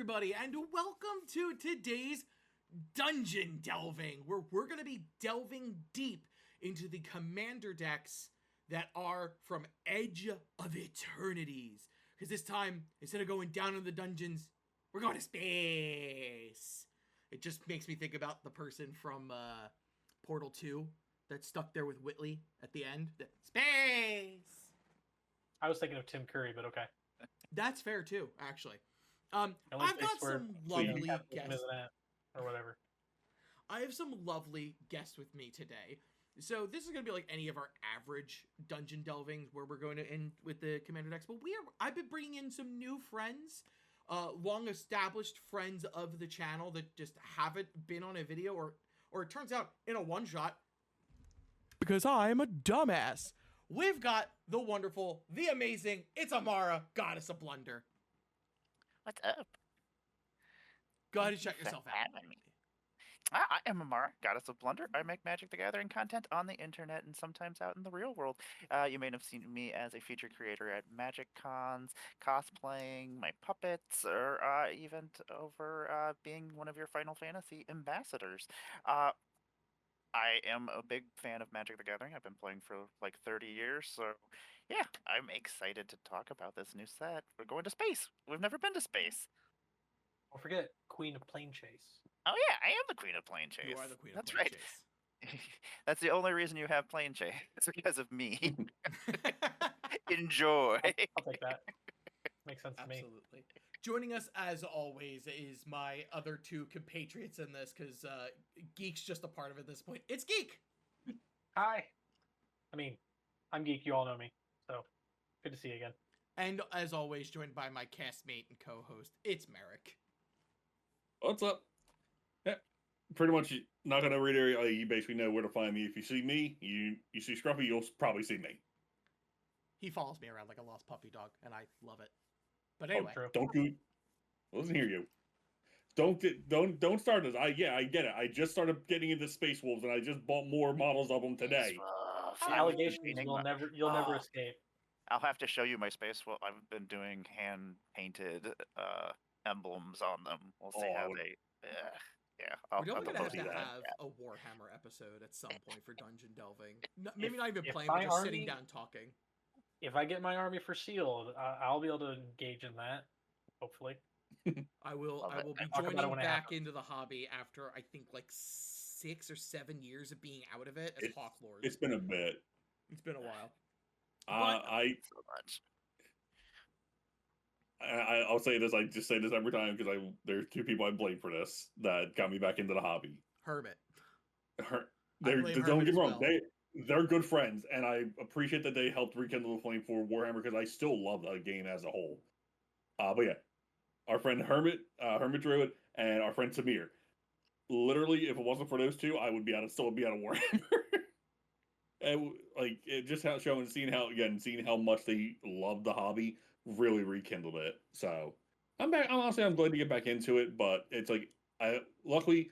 everybody, and welcome to today's Dungeon Delving, where we're going to be delving deep into the commander decks that are from Edge of Eternities. Because this time, instead of going down in the dungeons, we're going to space. It just makes me think about the person from Portal 2 that's stuck there with Whitley at the end. Space! I was thinking of Tim Curry, but okay. That's fair too, actually. I've got some lovely guests. Or whatever. I have some lovely guests with me today. So this is going to be like any of our average dungeon delvings where we're going to end with the commander decks. But I've been bringing in some new friends, long-established friends of the channel that just haven't been on a video or it turns out in a one-shot. Because I'm a dumbass. We've got the wonderful, the amazing, it's Emmara, goddess of Blunder. What's up? Go ahead and check yourself out. I am Emmara, goddess of Blunder. I make Magic the Gathering content on the internet and sometimes out in the real world. You may have seen me as a feature creator at Magic Cons, cosplaying my puppets, or even over being one of your Final Fantasy ambassadors. I am a big fan of Magic the Gathering. I've been playing for like 30 years, so yeah, I'm excited to talk about this new set. We're going to space. We've never been to space. Don't forget, Queen of Plane Chase. Oh yeah, I am the Queen of Plane Chase. You are the Queen of That's Plane right. Chase. That's the only reason you have Plane Chase. It's because of me. Enjoy. I'll take that. Makes sense to me. Absolutely. Joining us, as always, is my other two compatriots in this, because Geek's just a part of it at this point. It's Geek! Hi. I mean, I'm Geek. You all know me. So, good to see you again. And, as always, joined by my castmate and co-host, it's Merrick. What's up? Yeah, pretty much not going to reiterate. You basically know where to find me. If you see me, you see Scruffy, you'll probably see me. He follows me around like a lost puppy dog, and I love it. But anyway, don't do. Doesn't hear you. Don't start this. I get it. I just started getting into Space Wolves, and I just bought more models of them today. Allegations you'll never escape. I'll have to show you my space. Well, I've been doing hand painted emblems on them. We'll see how they. Yeah. We're definitely gonna have a Warhammer episode at some point for dungeon delving. Maybe not even playing, but just sitting down talking. If I get my army for sealed, I'll be able to engage in that. Hopefully. I will be joining back into the hobby after I think like 6 or 7 years of being out of it as Hawk Lord. It's been a bit. It's been a while. So much. I'll say this. I just say this every time because there's two people I blame for this that got me back into the hobby. Hermit. Don't get me wrong. They're good friends, and I appreciate that they helped rekindle the flame for Warhammer because I still love the game as a whole. But yeah, our friend Hermit Druid, and our friend Samir. Literally, if it wasn't for those two, I would still be out of Warhammer. And like it just seeing how much they love the hobby really rekindled it. So I'm back. I'm glad to get back into it, but it's like luckily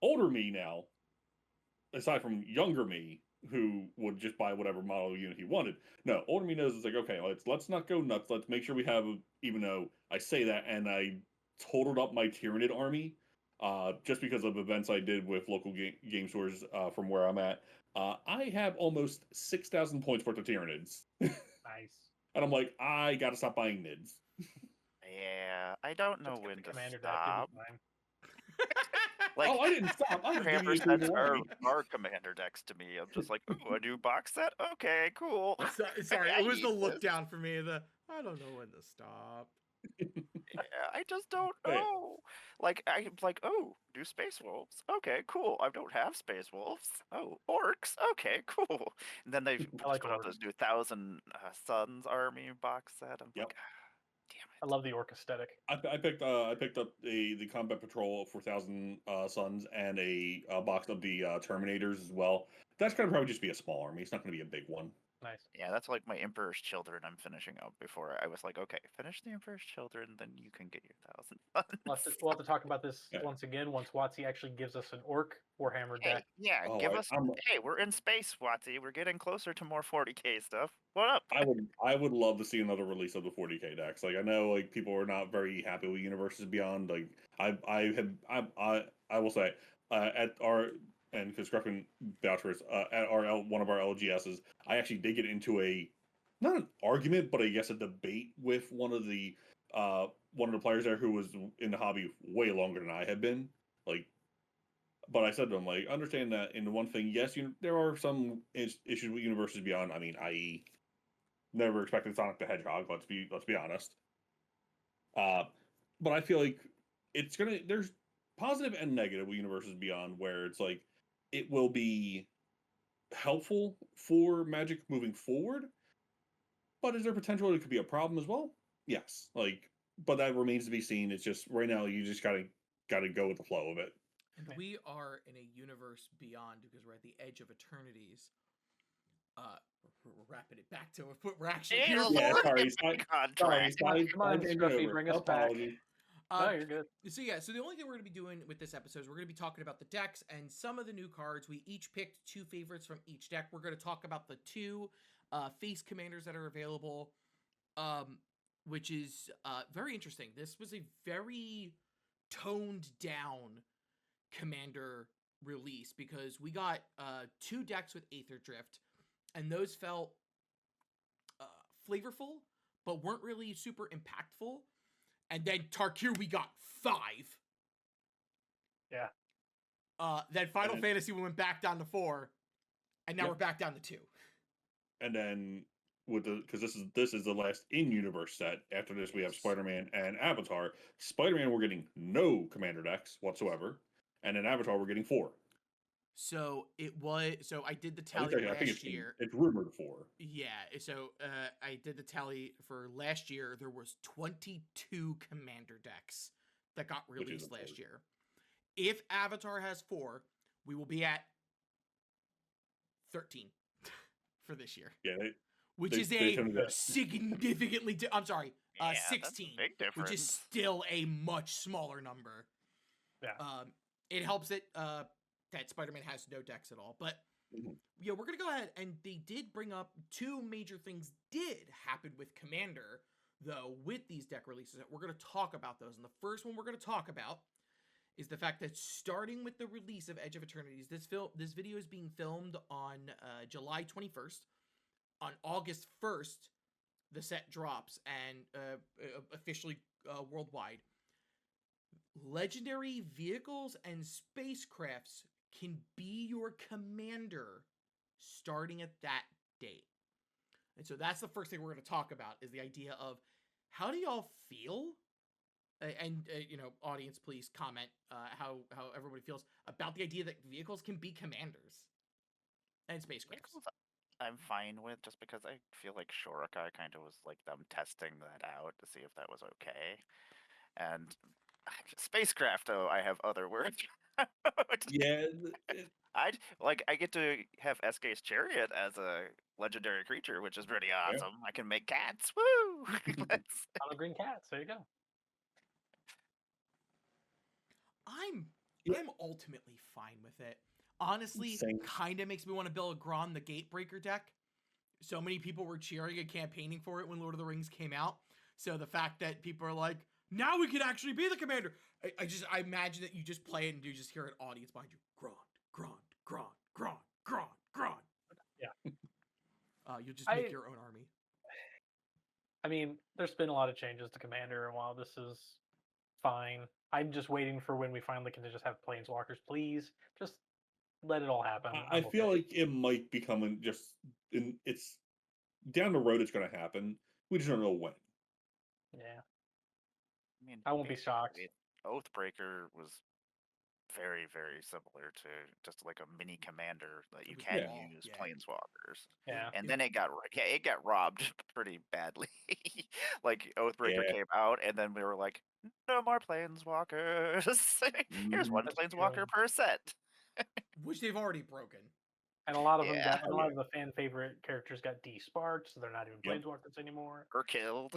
older me now. Aside from younger me, who would just buy whatever model unit he wanted. No, older me knows it's like, okay, let's not go nuts. Let's make sure we have, even though I say that, and I totaled up my Tyrannid army, just because of events I did with local game stores from where I'm at. I have almost 6,000 points worth of Tyrannids. Nice. And I'm like, I gotta stop buying Nids. Yeah, I don't know when to stop. Like, I didn't stop. I Hammer sets are commander decks to me. I'm just like, ooh, a new box set? Okay, cool. Sorry, it was the look down for me. I don't know when to stop. Yeah, I just don't know. Oh, do Space Wolves? Okay, cool. I don't have Space Wolves. Oh, Orcs? Okay, cool. And then they put out this new 1,000 Suns army box set. I'm like, damn it. I love the orc aesthetic. I picked up the Combat Patrol for 1,000 Suns and a box of the Terminators as well. That's gonna probably just be a small army. It's not gonna be a big one. Nice. Yeah, that's like my Emperor's Children I'm finishing up before I was like, okay, finish the Emperor's Children, then you can get your 1,000 funds. We'll have to talk about this Yeah. once again once WotC actually gives us an Orc Warhammer Hey, deck. yeah, Oh, give us. Hey, we're in space, WotC. We're getting closer to more 40k stuff. What up? I would love to see another release of the 40k decks. Like I know like people are not very happy with Universes Beyond. Like I will say at our and because Griffin vouchers at our one of our LGSs, I actually did get into a not an argument, but I guess a debate with one of the players there who was in the hobby way longer than I had been. Like, but I said to him like, understand that in one thing, yes, there are some issues with Universes Beyond. I mean, i.e. never expected Sonic the Hedgehog. Let's be honest. But I feel like there's positive and negative with Universes Beyond, where it's like it will be helpful for Magic moving forward. But is there potential it could be a problem as well? Yes. Like, but that remains to be seen. It's just right now you just gotta go with the flow of it. And we are in a universe beyond because we're at the edge of eternities. We're wrapping it back to what we're actually here for. Yeah, sorry, Come on, Scruffy, bring us back. No, you're good. So yeah, so the only thing we're going to be doing with this episode is we're going to be talking about the decks and some of the new cards. We each picked 2 favorites from each deck. We're going to talk about the 2 face commanders that are available, which is very interesting. This was a very toned down commander release because we got 2 decks with Aether Drift, and those felt flavorful, but weren't really super impactful. And then Tarkir, we got 5. Yeah. Then Final Fantasy, we went back down to 4, and now we're back down to 2. And then because this is the last in-universe set. After this, we have Spider-Man and Avatar. Spider-Man, we're getting no commander decks whatsoever, and in Avatar, we're getting 4. So I did the tally last year. It's rumored 4. Yeah, so I did the tally for last year. There was 22 commander decks that got released last year. If Avatar has 4, we will be at 13 for this year. Yeah, which is a significantly. I'm sorry, 16, big difference. which is still a much smaller number. Yeah. It helps that Spider-Man has no decks at all, but yeah, we're gonna go ahead, and they did bring up 2 major things did happen with Commander though with these deck releases. We're gonna talk about those, and the first one we're gonna talk about is the fact that starting with the release of Edge of Eternities, this video is being filmed on July 21st. On August 1st, the set drops and officially worldwide. Legendary vehicles and spacecrafts can be your commander starting at that date. And so that's the first thing we're going to talk about is the idea of how do y'all feel? And audience, please comment how everybody feels about the idea that vehicles can be commanders and spacecrafts. I'm fine with, just because I feel like Shurikai kind of was like them testing that out to see if that was okay. And spacecraft, though, I have other words. Yeah, I get to have SK's Chariot as a legendary creature, which is pretty awesome. I can make cats. Woo! Auto green cats. There you go. I'm ultimately fine with it. Honestly, kind of makes me want to build a Gron the Gatebreaker deck. So many people were cheering and campaigning for it when Lord of the Rings came out. So the fact that people are like, now we can actually be the commander. I imagine that you just play it and you just hear an audience behind you. Gron. Yeah. You'll just make your own army. I mean, there's been a lot of changes to Commander, and while this is fine, I'm just waiting for when we finally can just have Planeswalkers. Please, just let it all happen. I feel like it might become it's down the road. It's going to happen. We just don't know when. Yeah. I mean, I won't be shocked. Oathbreaker was very, very similar to just like a mini commander that you can use Planeswalkers. Yeah. And then it got robbed pretty badly. Like Oathbreaker came out, and then we were like, no more Planeswalkers. Here's one Planeswalker per set. Which they've already broken. And a lot of them Yeah. got, a lot of the fan favorite characters got desparked, so they're not even planeswalkers anymore. Or killed.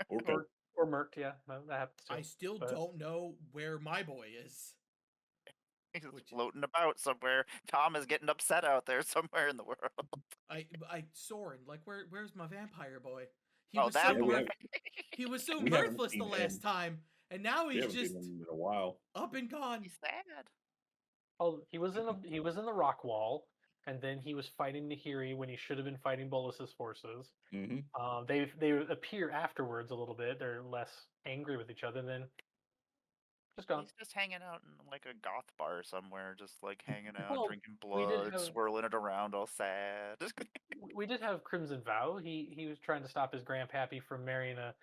Or murked, yeah. That happens too. I still but- don't know where my boy is. He's Which- floating about somewhere. Tom is getting upset out there somewhere in the world. Soren, like where's my vampire boy? He Oh, was that so boy. he was so We haven't mirthless the seen last him. time, and now We he's haven't just seen him in a while. up and gone. He's sad. Oh, he was in the rock wall, and then he was fighting Nahiri when he should have been fighting Bolus's forces. Mm-hmm. They appear afterwards a little bit. They're less angry with each other, and then just gone. He's just hanging out in like a goth bar somewhere, just like hanging out, Well, drinking we did blood, have- swirling it around, all sad. We did have Crimson Vow. He was trying to stop his grandpappy from marrying a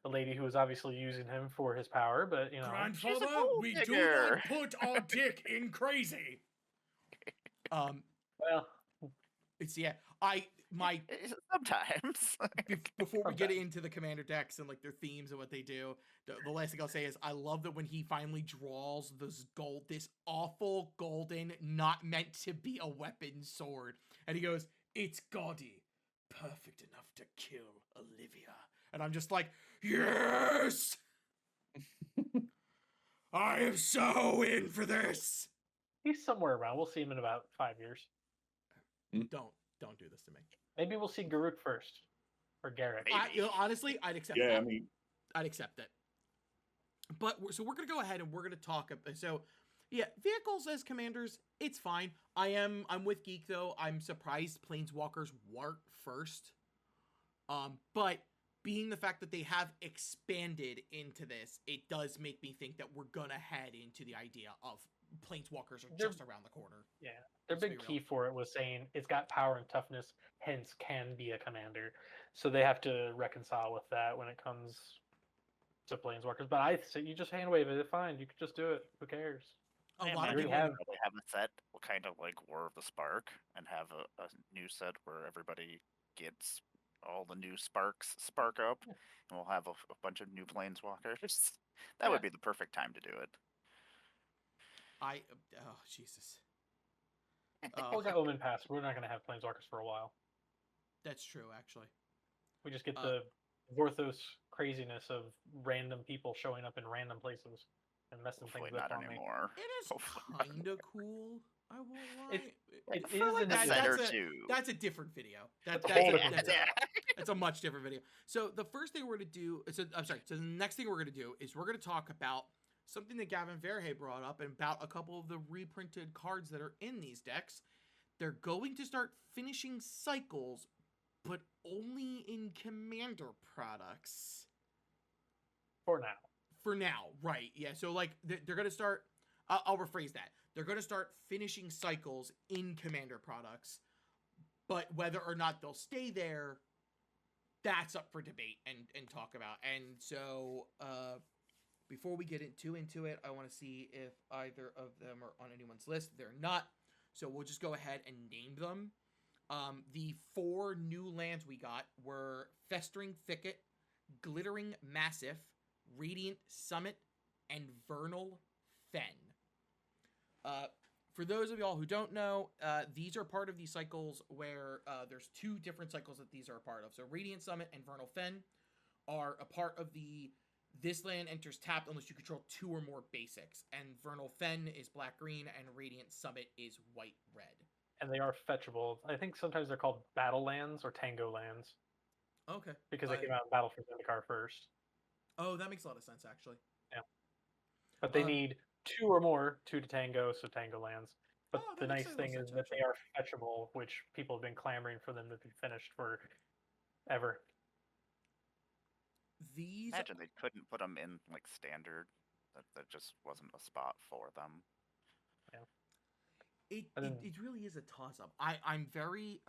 lady who was obviously using him for his power, but Grandfather, gold we do digger. not put our dick in crazy. well, It's Sometimes. before we get Sometimes. into the commander decks and like their themes and what they do, the last thing I'll say is I love that when he finally draws this awful golden, not meant to be a weapon sword, and he goes, "It's gaudy, perfect enough to kill Olivia," and I'm just like, yes, I am so in for this. he's somewhere around. We'll see him in about 5 years. Don't do this to me. Maybe we'll see Garuk first, or Garrett. Maybe. Honestly, I'd accept Yeah, that. I mean, I'd accept it. But so we're gonna go ahead and we're gonna talk. So, yeah, vehicles as commanders, it's fine. I'm with Geek though. I'm surprised planeswalkers weren't first. But being the fact that they have expanded into this, it does make me think that we're gonna head into the idea of planeswalkers are just around the corner. Yeah, their Let's be big real. key for it was saying it's got power and toughness, hence can be a commander. So they have to reconcile with that when it comes to planeswalkers. But I say you just hand wave it. Fine, you could just do it. Who cares? A I lot of imagine people. have- they have a set kind of like War of the Spark and have a new set where everybody gets all the new sparks spark up, and we'll have a bunch of new planeswalkers. That would be the perfect time to do it. Oh Jesus. Well, we got Omen Pass. We're not going to have planeswalkers for a while. That's true, actually. We just get the Vorthos craziness of random people showing up in random places and messing Hopefully things up not on me. anymore. It is Hopefully not kind of cool. I won't lie. It For is like in a the set or that's a- two. That's a different video. That's a whole different that's, video. that's a much different video. So the first thing we're gonna do. So the next thing we're gonna do is we're gonna talk about something that Gavin Verhey brought up and about a couple of the reprinted cards that are in these decks. They're going to start finishing cycles, but only in commander products. For now. For now, right? Yeah. So like they're gonna start. I'll rephrase that. They're gonna start finishing cycles in commander products, but whether or not they'll stay there, that's up for debate and talk about. And so before we get into it, I want to see if either of them are on anyone's list. They're not, so we'll just go ahead and name them. The 4 new lands we got were Festering Thicket, Glittering Massif, Radiant Summit, and Vernal Fen. For those of y'all who don't know, these are part of these cycles where there's 2 different cycles that these are a part of. So Radiant Summit and Vernal Fen are a part of this land enters tapped unless you control 2 or more basics. And Vernal Fen is black-green and Radiant Summit is white-red. And they are fetchable. I think sometimes they're called battle lands or tango lands Okay. because they came out in Battle for Zendikar first. Oh, that makes a lot of sense, actually. But they need 2 or more, 2 to tango, so tango lands. But Oh, that the makes nice a little thing is sense, that they are fetchable, which people have been clamoring for them to be finished for ever. These Imagine they couldn't put them in like standard. That just wasn't a spot for them. It And then- really is a toss-up. I'm very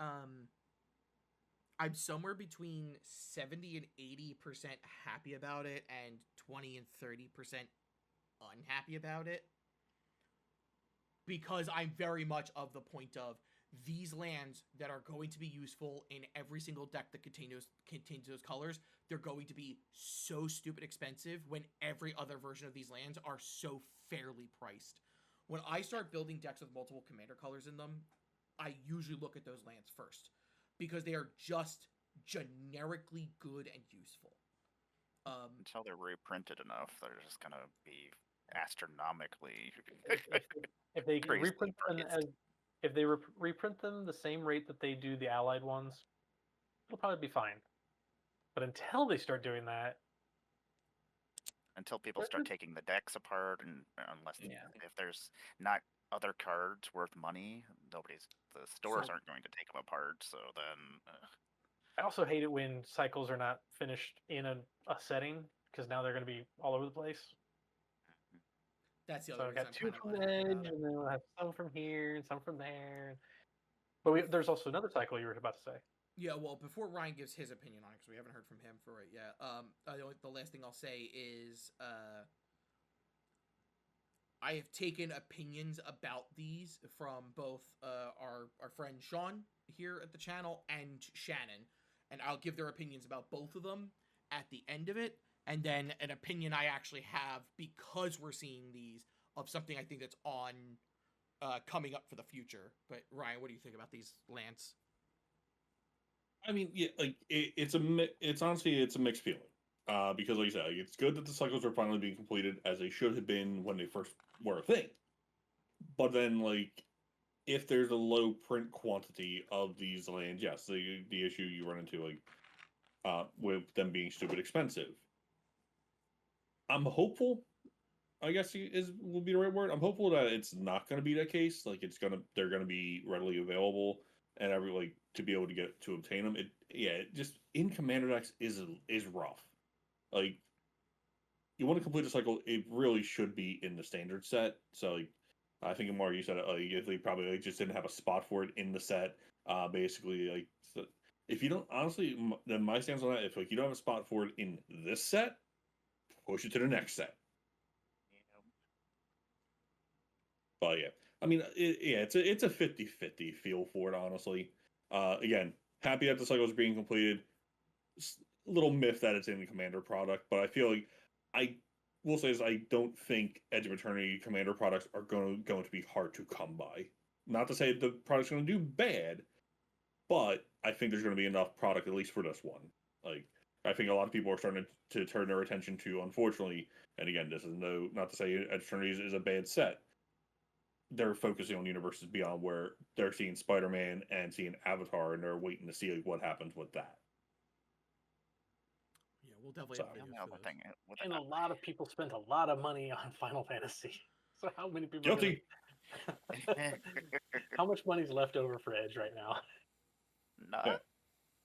I'm somewhere between 70 and 80% happy about it and 20 and 30% unhappy about it. Because I'm very much of the point of these lands that are going to be useful in every single deck that contains those colors, they're going to be so stupid expensive when every other version of these lands are so fairly priced. When I start building decks with multiple commander colors in them, I usually look at those lands first because they are just generically good and useful. Until they're reprinted enough, they're just gonna be astronomically If they crazy reprint them priced. if they reprint them the same rate that they do the allied ones, it'll probably be fine. But until they start doing that, Until people They're start just- taking the decks apart, and unless Yeah. if there's not other cards worth money, the stores So- aren't going to take them apart. So then, I also hate it when cycles are not finished in a setting because now they're going to be all over the place. That's the So other I got reason two I'm kind from of unhappy about Edge, it. and then we'll have some from here and some from there. But there's also another cycle you were about to say. Yeah, well, before Ryan gives his opinion on it, because we haven't heard from him for it yet, the last thing I'll say is I have taken opinions about these from both our friend Sean here at the channel and Shannon, and I'll give their opinions about both of them at the end of it, and then an opinion I actually have because we're seeing these of something I think that's on coming up for the future. But Ryan, what do you think about these lands? I mean, yeah, like it's honestly it's a mixed feeling. Because like you said, like, it's good that the cycles are finally being completed as they should have been when they first were a thing. But then, like, if there's a low print quantity of these lands, yes, the issue you run into, like, with them being stupid expensive. I'm hopeful. I guess would be the right word. I'm hopeful that it's not going to be that case. Like, they're gonna be readily available and to be able to obtain them. It just in Commander decks is rough. Like, you want to complete a cycle, it really should be in the standard set. So, like, I think Emmara, you said it, if they probably just didn't have a spot for it in the set. Basically, like, so if you don't, honestly, then my stance on that, if like you don't have a spot for it in this set, push it to the next set. But yeah, I mean, it's a 50-50 feel for it, honestly. Again, happy that the cycle is being completed. Little myth that it's in the Commander product, but I feel like I will say is I don't think Edge of Eternity Commander products are going to be hard to come by. Not to say the product's going to do bad, but I think there's going to be enough product at least for this one. Like, I think a lot of people are starting to turn their attention to, unfortunately, and again, this is not to say Edge of Eternities is a bad set. They're focusing on universes beyond where they're seeing Spider-Man and seeing Avatar, and they're waiting to see like what happens with that. Yeah, we'll definitely So- have the videos other for those. thing with And a lot of people spent a lot of money on Final Fantasy. So how many people? Guilty. How much money's left over for Edge right now? None.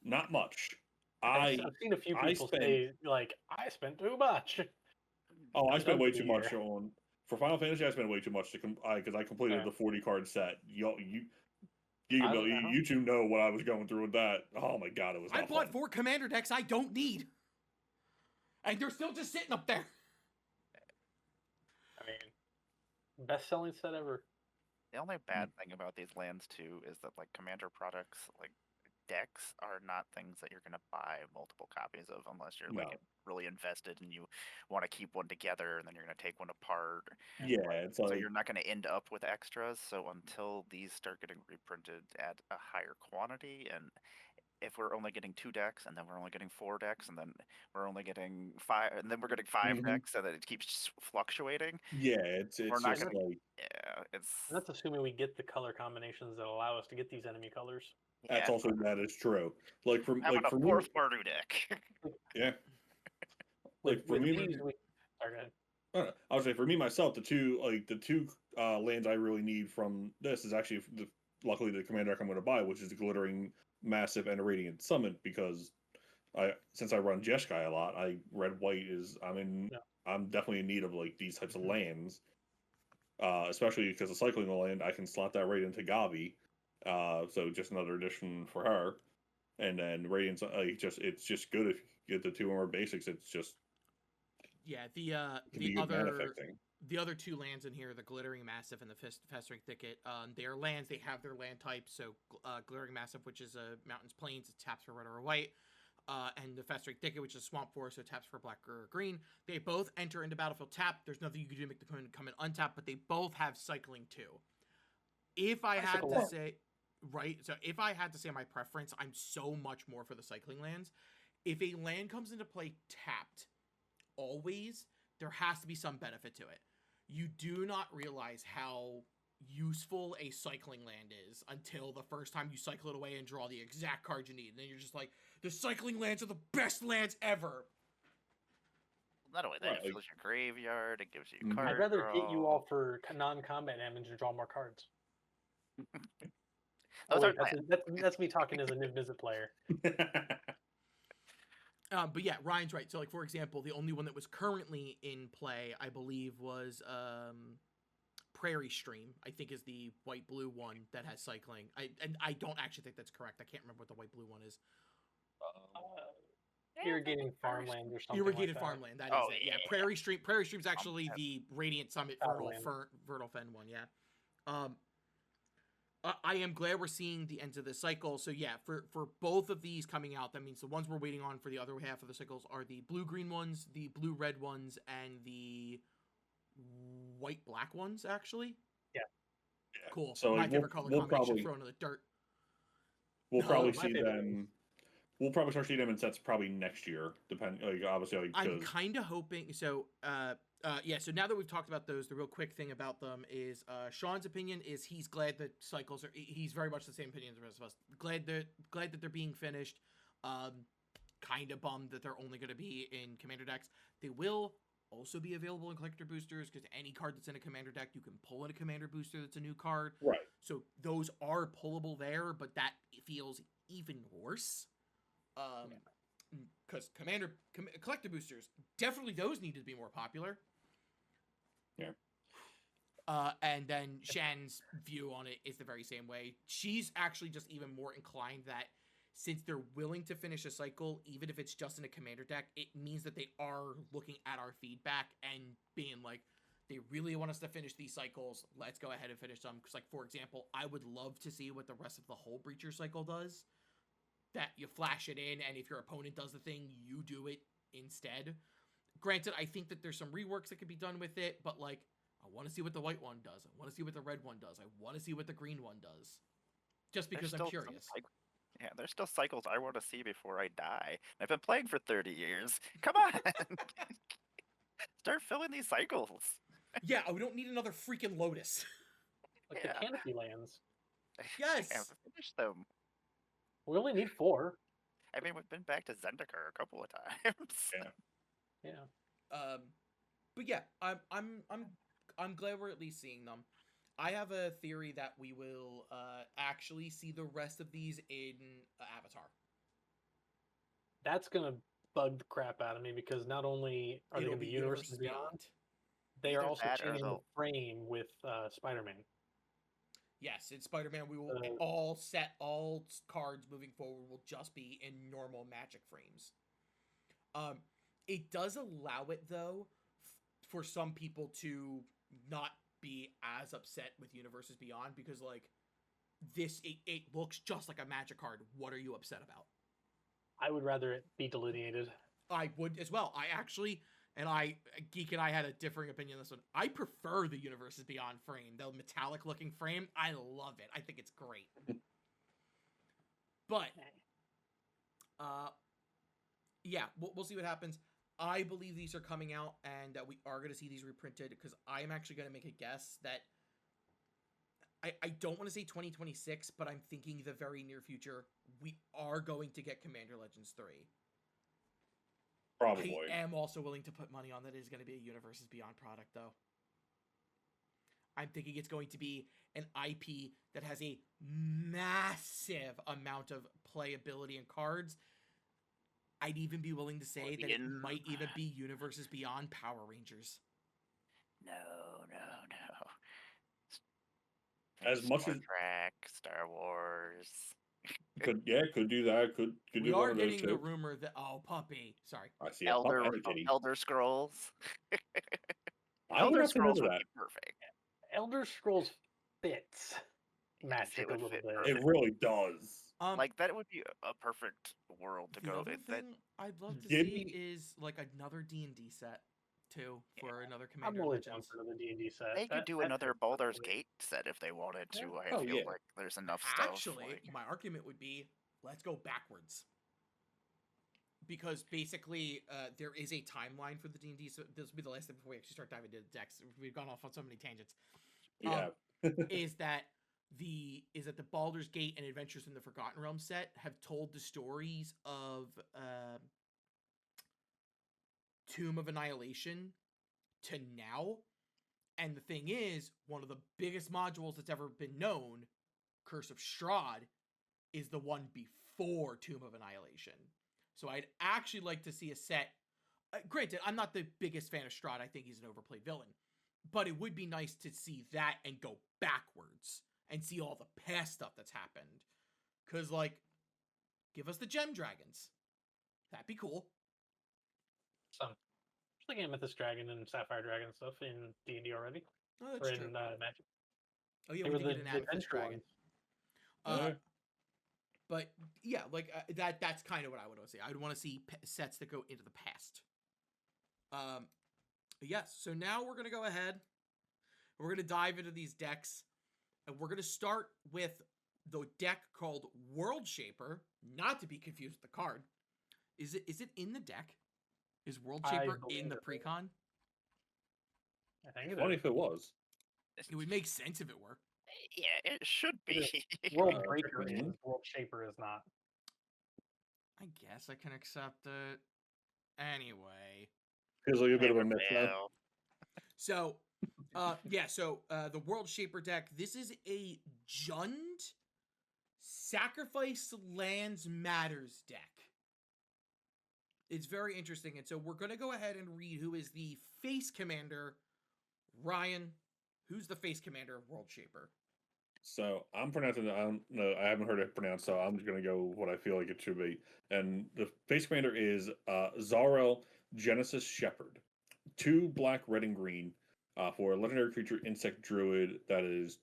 Not much. I've seen a few people say like, I spent too much. I spent way too Here. much on for Final Fantasy. I spent way too much because I completed the 40 card set. You two know what I was going through with that. Oh my god, it was. I Not bought fun. 4 commander decks I don't need, and they're still just sitting up there. I mean, best-selling set ever. The only bad thing about these lands too is that like commander products, like decks, are not things that you're gonna buy multiple copies of unless you're like No. really invested and you want to keep one together and then you're gonna take one apart. Yeah, it's like So you're not gonna end up with extras. So until these start getting reprinted at a higher quantity, and if we're only getting 2 decks, and then we're only getting 4 decks, and then we're only getting 5, and then we're getting 5 Mhm. decks, so that it keeps fluctuating. yeah, it's We're not just gonna- like Yeah, it's That's assuming we get the color combinations that allow us to get these enemy colors. that's also that is true. Like for How like about for a me, 4th Mardu deck? yeah. Like for With me, these, sorry, go ahead. I would say for me myself, the two lands I really need from this is actually luckily the commander deck I'm going to buy, which is the Glittering Massive and a Radiant Summit, because since I run Jeskai a lot, red white is I'm definitely in need of like these types of lands, especially because the cycling land I can slot that right into Gavi, so just another addition for her, and then Radiant's it's just good if you get the 2 more basics. It's just Yeah, can be good mana affecting. the other 2 lands in here, the Glittering Massive and the Festering Thicket, they are lands. They have their land types. So Glittering Massive, which is a Mountains Plains, it taps for red or white. And the Festering Thicket, which is Swamp Forest, so it taps for black or green. They both enter into battlefield tapped. There's nothing you can do to make the commander come in untapped, but they both have cycling too. If I had to say... right? So if I had to say my preference, I'm so much more for the cycling lands. If a land comes into play tapped, always, there has to be some benefit to it. You do not realize how useful a cycling land is until the first time you cycle it away and draw the exact card you need. And then you're just like, the cycling lands are the best lands ever. Not only that, Right, it like- fills your graveyard, it gives you Mhm. card I'd rather get you draw. all for non-combat damage to draw more cards. Those Wait, aren't that's me talking as a Niv Mizzet player. But yeah, Ryan's right. So, like, for example, the only one that was currently in play, I believe, was Prairie Stream, I think is the white-blue one that has cycling. I don't actually think that's correct. I can't remember what the white-blue one is. Irrigating farmland or something. Irrigated like that. farmland, that is Oh, it. Yeah, yeah. Prairie Stream's actually the Radiant Summit Farmland. Vernal Fen one, yeah. I am glad we're seeing the ends of this cycle. So yeah, for both of these coming out, that means the ones we're waiting on for the other half of the cycles are the blue-green ones, the blue-red ones, and the white-black ones, actually. Yeah. Cool. So My we'll- favorite color we'll combination probably- thrown in the dirt. We'll No, probably my see favorite them. We'll probably start seeing them in sets probably next year, depending. Like obviously, like, I'm 'cause- kind of hoping. So, yeah. So now that we've talked about those, the real quick thing about them is Sean's opinion is he's glad that cycles are. He's very much the same opinion as the rest of us. Glad that they're being finished. Kind of bummed that they're only going to be in commander decks. They will also be available in collector boosters because any card that's in a commander deck, you can pull in a commander booster that's a new card. right. So those are pullable there, but that feels even worse. Because collector boosters, definitely those need to be more popular. Yeah. And then Shan's view on it is the very same way. She's actually just even more inclined that since they're willing to finish a cycle, even if it's just in a commander deck, it means that they are looking at our feedback and being like, they really want us to finish these cycles. Let's go ahead and finish them. Because, like, for example, I would love to see what the rest of the whole Breacher cycle does. That you flash it in, and if your opponent does the thing, you do it instead. Granted, I think that there's some reworks that could be done with it, but, like, I want to see what the white one does. I want to see what the red one does. I want to see what the green one does. Just because I'm curious. Yeah, there's still cycles I want to see before I die. I've been playing for 30 years. Come on! Start filling these cycles. Yeah, we don't need another freaking Lotus. Like Yeah. the canopy lands. Yes! I haven't finished them. We only need 4. I mean, we've been back to Zendikar a couple of times. Yeah. But yeah, I'm glad we're at least seeing them. I have a theory that we will actually see the rest of these in Avatar. That's gonna bug the crap out of me because not only are they It'll gonna be be Universes Beyond, they are Either also that or changing the they'll- frame with Spider-Man. Yes, in Spider-Man, we will all cards moving forward will just be in normal Magic frames. It does allow it though for some people to not be as upset with Universes Beyond because like it looks just like a Magic card. What are you upset about? I would rather it be delineated. I would as well. I actually, and Geek and I had a differing opinion on this one. I prefer the Universes Beyond frame, the metallic looking frame. I love it. I think it's great. But, yeah, we'll see what happens. I believe these are coming out and that we are going to see these reprinted because I am actually going to make a guess that I don't want to say 2026, but I'm thinking the very near future, we are going to get Commander Legends 3. Probably. I am also willing to put money on that it is going to be a Universes Beyond product, though. I'm thinking it's going to be an IP that has a massive amount of playability and cards. I'd even be willing to say that it might even be Universes Beyond Power Rangers. No. As much Star as- Trek, Star Wars. could do that. Could We do are one of those getting the too. rumor that puppy. Sorry. I see a pup and a kitty. Elder Scrolls. I Elder recommend Scrolls would that. be perfect. Elder Scrolls fits Magic it a would little fit bit. perfect. It really does. Like that would be a perfect world to The go. other That thing I'd love to Give see me- is like another D&D set too for another I'm Commander always down Legends. for another D&D set. They could do another fits Baldur's perfectly. Gate set if they wanted to. Yeah. I Oh, feel yeah. like there's enough stuff. Actually, like- my argument would be, let's go backwards. Because basically, there is a timeline for the D&D, so this will be the last thing before we actually start diving into the decks. We've gone off on so many tangents. Yeah. is that the Baldur's Gate and Adventures in the Forgotten Realms set have told the stories of Tomb of Annihilation to now. And the thing is, one of the biggest modules that's ever been known, Curse of Strahd, is the one before Tomb of Annihilation. So I'd actually like to see a set. Granted, I'm not the biggest fan of Strahd. I think he's an overplayed villain. But it would be nice to see that and go backwards and see all the past stuff that's happened. Because, like, give us the Gem Dragons. That'd be cool. Some like Amethyst Dragon and Sapphire Dragon stuff in D&D already. Oh, Or that's in true. Magic. Oh, yeah, They we were did get an Amethyst adventure Dragon. ones. But, yeah, like, that's kind of what I would want to see. I would want to see sets that go into the past. Yes, so now we're going to go ahead. We're going to dive into these decks. And we're going to start with the deck called World Shaper, not to be confused with the card. Is it in the deck? Is World I Shaper believe in the it is. precon? I think it Funny is. if it was. It would make sense if it were. Yeah, it should It be. World Uh, Breaker is. mhm. World Shaper is not. I guess I can accept it. Anyway. Feels like a bit of a Never mix now. will. So, the World Shaper deck, this is a Jund Sacrifice Lands Matters deck. It's very interesting. And so we're going to go ahead and read who is the face commander. Ryan, who's the face commander of World Shaper? So I'm pronouncing it. I don't know. I haven't heard it pronounced, so I'm just gonna go what I feel like it should be. And the face commander is Zarel Genesis Shepherd. 2 black, red, and green for a legendary creature insect druid that is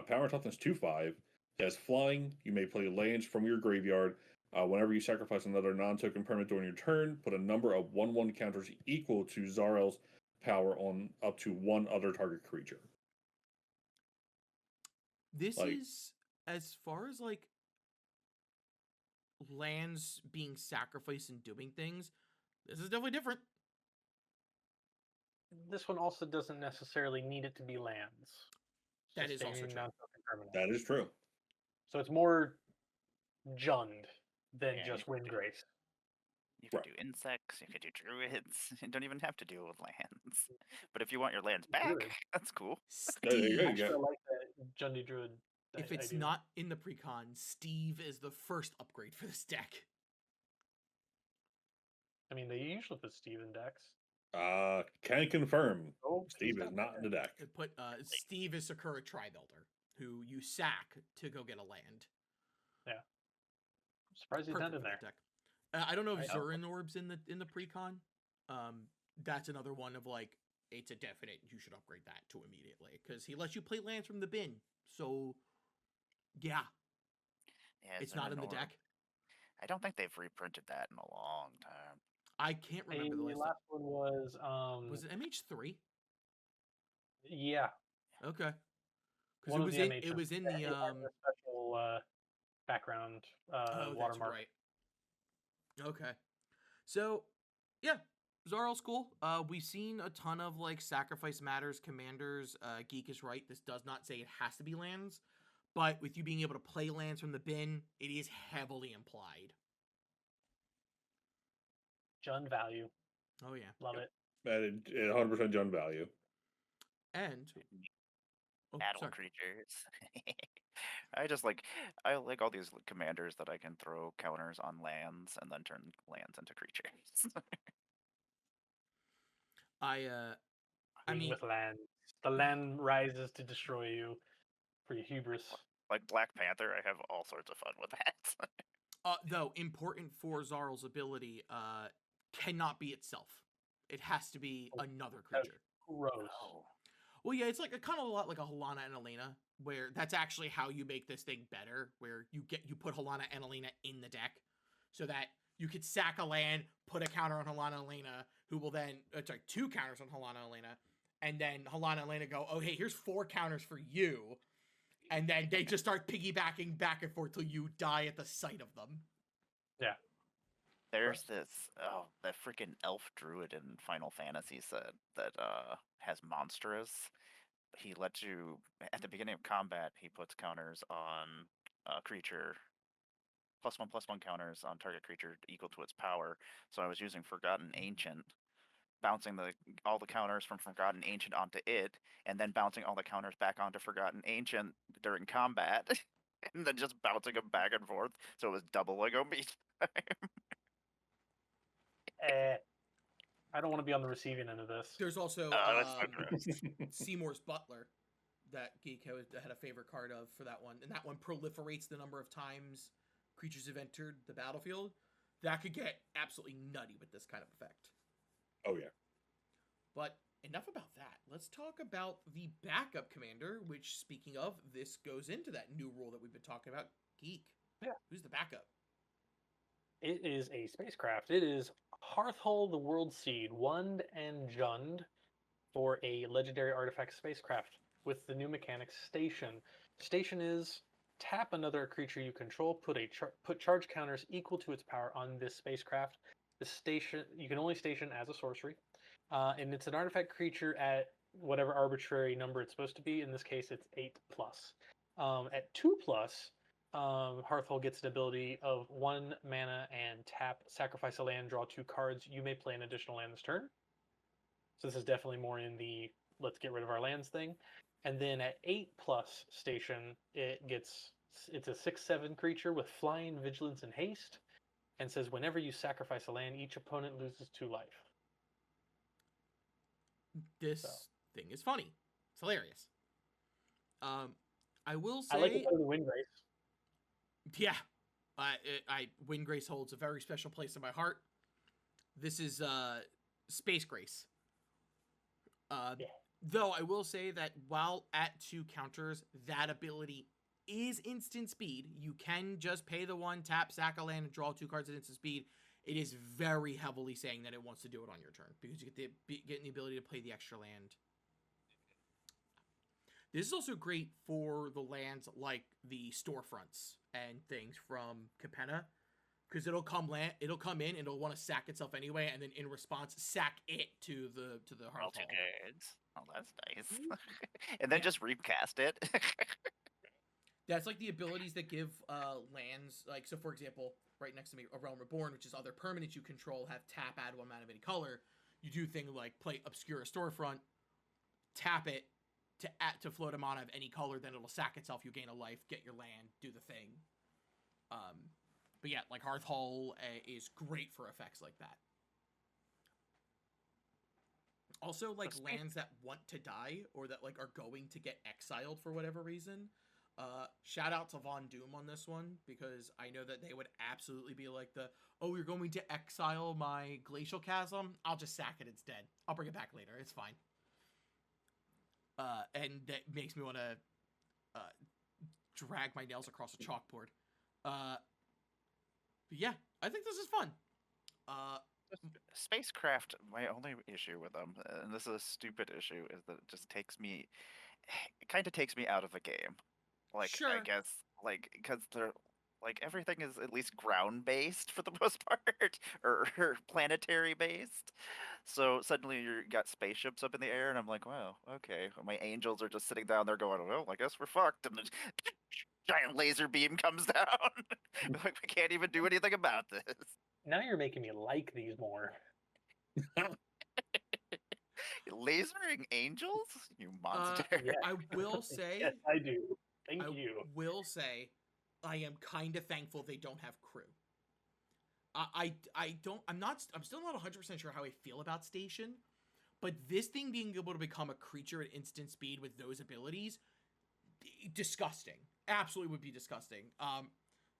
power and toughness 2/5. It has flying. You may play lands from your graveyard. Whenever you sacrifice another non-token permanent during your turn, put a number of 1/1 counters equal to Zarel's power on up to one other target creature. This Like- is, as far as like lands being sacrificed and doing things, this is definitely different. This one also doesn't necessarily need it to be lands. It's That just is also a true. non-token permanent. That is true. So it's more Jund than Yeah, just Windgrace. You could Right. do insects, you could do druids. You don't even have to deal with lands. But if you want your lands back, Druid. that's cool. There you Steve, go. Actually, I like that Jundy Druid. if it's idea. not in the precon, Steve is the first upgrade for this deck. I mean, they usually put Steve in decks. Can confirm. Oh, Steve is not in the deck. It put Steve is Sakura Tribuilder, who you sack to go get a land. I'm surprised he's not Perfect in for there. this deck. I don't know if I know. Zurin Orb's in the precon. That's another one of like, it's a definite. You should upgrade that to immediately because he lets you play lands from the bin. So, yeah, Yeah, it's not in the Zernor. deck. I don't think they've reprinted that in a long time. I can't remember the The last. last one was Was it MH3? yeah, Okay, because one it of was the in MHs. it was in Yeah, the it has a special background oh, that's watermark. right. Okay, so yeah, Zarel's cool. We've seen a ton of like Sacrifice Matters commanders. Geek is right. This does not say it has to be lands, but with you being able to play lands from the bin, it is heavily implied. Jund value, Oh yeah, love Yep. it. And 100% Jund value. and oh, Battle sorry. creatures. I like all these commanders that I can throw counters on lands and then turn lands into creatures. I mean- with land, the land rises to destroy you for your hubris. Like Black Panther, I have all sorts of fun with that. though important for Zarel's ability, cannot be itself. It has to be another creature. Gross. Oh, Well, yeah, it's like a kind of a lot like a Halana and Elena, where that's actually how you make this thing better. Where you put Halana and Elena in the deck, so that you could sack a land, put a counter on Halana Elena, who will then, 2 counters on Halana Elena, and then Halana Elena go, oh, hey, here's 4 counters for you. And then they just start piggybacking back and forth till you die at the sight of them. Yeah. There's this, that freaking elf druid in Final Fantasy set that has monstrous. He lets you, at the beginning of combat, he puts counters on a creature, +1/+1 counters on target creature equal to its power. So I was using Forgotten Ancient, bouncing all the counters from Forgotten Ancient onto it, and then bouncing all the counters back onto Forgotten Ancient during combat, and then just bouncing them back and forth, so it was double Lego me time. I don't want to be on the receiving end of this. There's also That's so gross. Seymour's Butler that Geek had a favorite card of for that one. And that one proliferates the number of times creatures have entered the battlefield. That could get absolutely nutty with this kind of effect. Oh, yeah. But enough about that. Let's talk about the backup commander, which, speaking of, this goes into that new rule that we've been talking about. Geek. Yeah. Who's the backup? It is a spacecraft. It is Hearthhole the World Seed, Wund and Jund, for a legendary artifact spacecraft with the new mechanic Station. Station is tap another creature you control, put charge counters equal to its power on this spacecraft. The station you can only station as a sorcery, and it's an artifact creature at whatever arbitrary number it's supposed to be. In this case, it's 8+. At 2+. Hearthhole gets an ability of 1 mana and tap, sacrifice a land, draw 2 cards. You may play an additional land this turn. So this is definitely more in the let's get rid of our lands thing. And then at 8+ station, it's a 6/7 creature with flying, vigilance, and haste, and says whenever you sacrifice a land, each opponent loses 2 life. This thing is funny. It's hilarious. I will say, I like it better than Windgrace. yeah, Windgrace holds a very special place in my heart. This is Space Grace. Yeah. Though I will say that while at 2 counters, that ability is instant speed. You can just pay the 1, tap, sack a land, and draw 2 cards at instant speed. It is very heavily saying that it wants to do it on your turn because you get the ability to play the extra land. This is also great for the lands like the storefronts and things from Capenna, because it'll come in and it'll want to sack itself anyway, and then in response sack it to the Roll 2 Hearthhole. cards. Oh, that's nice. And then just recast it. That's like the abilities that give lands, like, so for example, right next to me, A Realm Reborn, which is other permanents you control, have tap, add 1 mana of any color. You do things like play Obscure a Storefront, tap it to float a mana of any color, then it'll sack itself, you gain a life, get your land, do the thing. But yeah, like Hearthhole is great for effects like that. Also, like lands that want to die or that like are going to get exiled for whatever reason. Shout out to Von Doom on this one, because I know that they would absolutely be like oh, you're going to exile my Glacial Chasm? I'll just sack it, it's dead. I'll bring it back later, it's fine. And that makes me want to drag my nails across a chalkboard. But yeah, I think this is fun. Spacecraft, my only issue with them, and this is a stupid issue, is that it kind of takes me out of the game. Like, Sure. I guess, like, because they're, like, everything is at least ground-based for the most part, or planetary based. So suddenly you got spaceships up in the air, and I'm like, wow, okay. My angels are just sitting down there going, well, I guess we're fucked. And then giant laser beam comes down. Like, we can't even do anything about this. Now you're making me like these more. Lasering angels? You monster. Yeah. I will say, Yes, I do. Thank you. will say, I am kind of thankful they don't have crew. I'm still not 100% sure how I feel about Station, but this thing being able to become a creature at instant speed with those abilities, disgusting. Absolutely would be disgusting.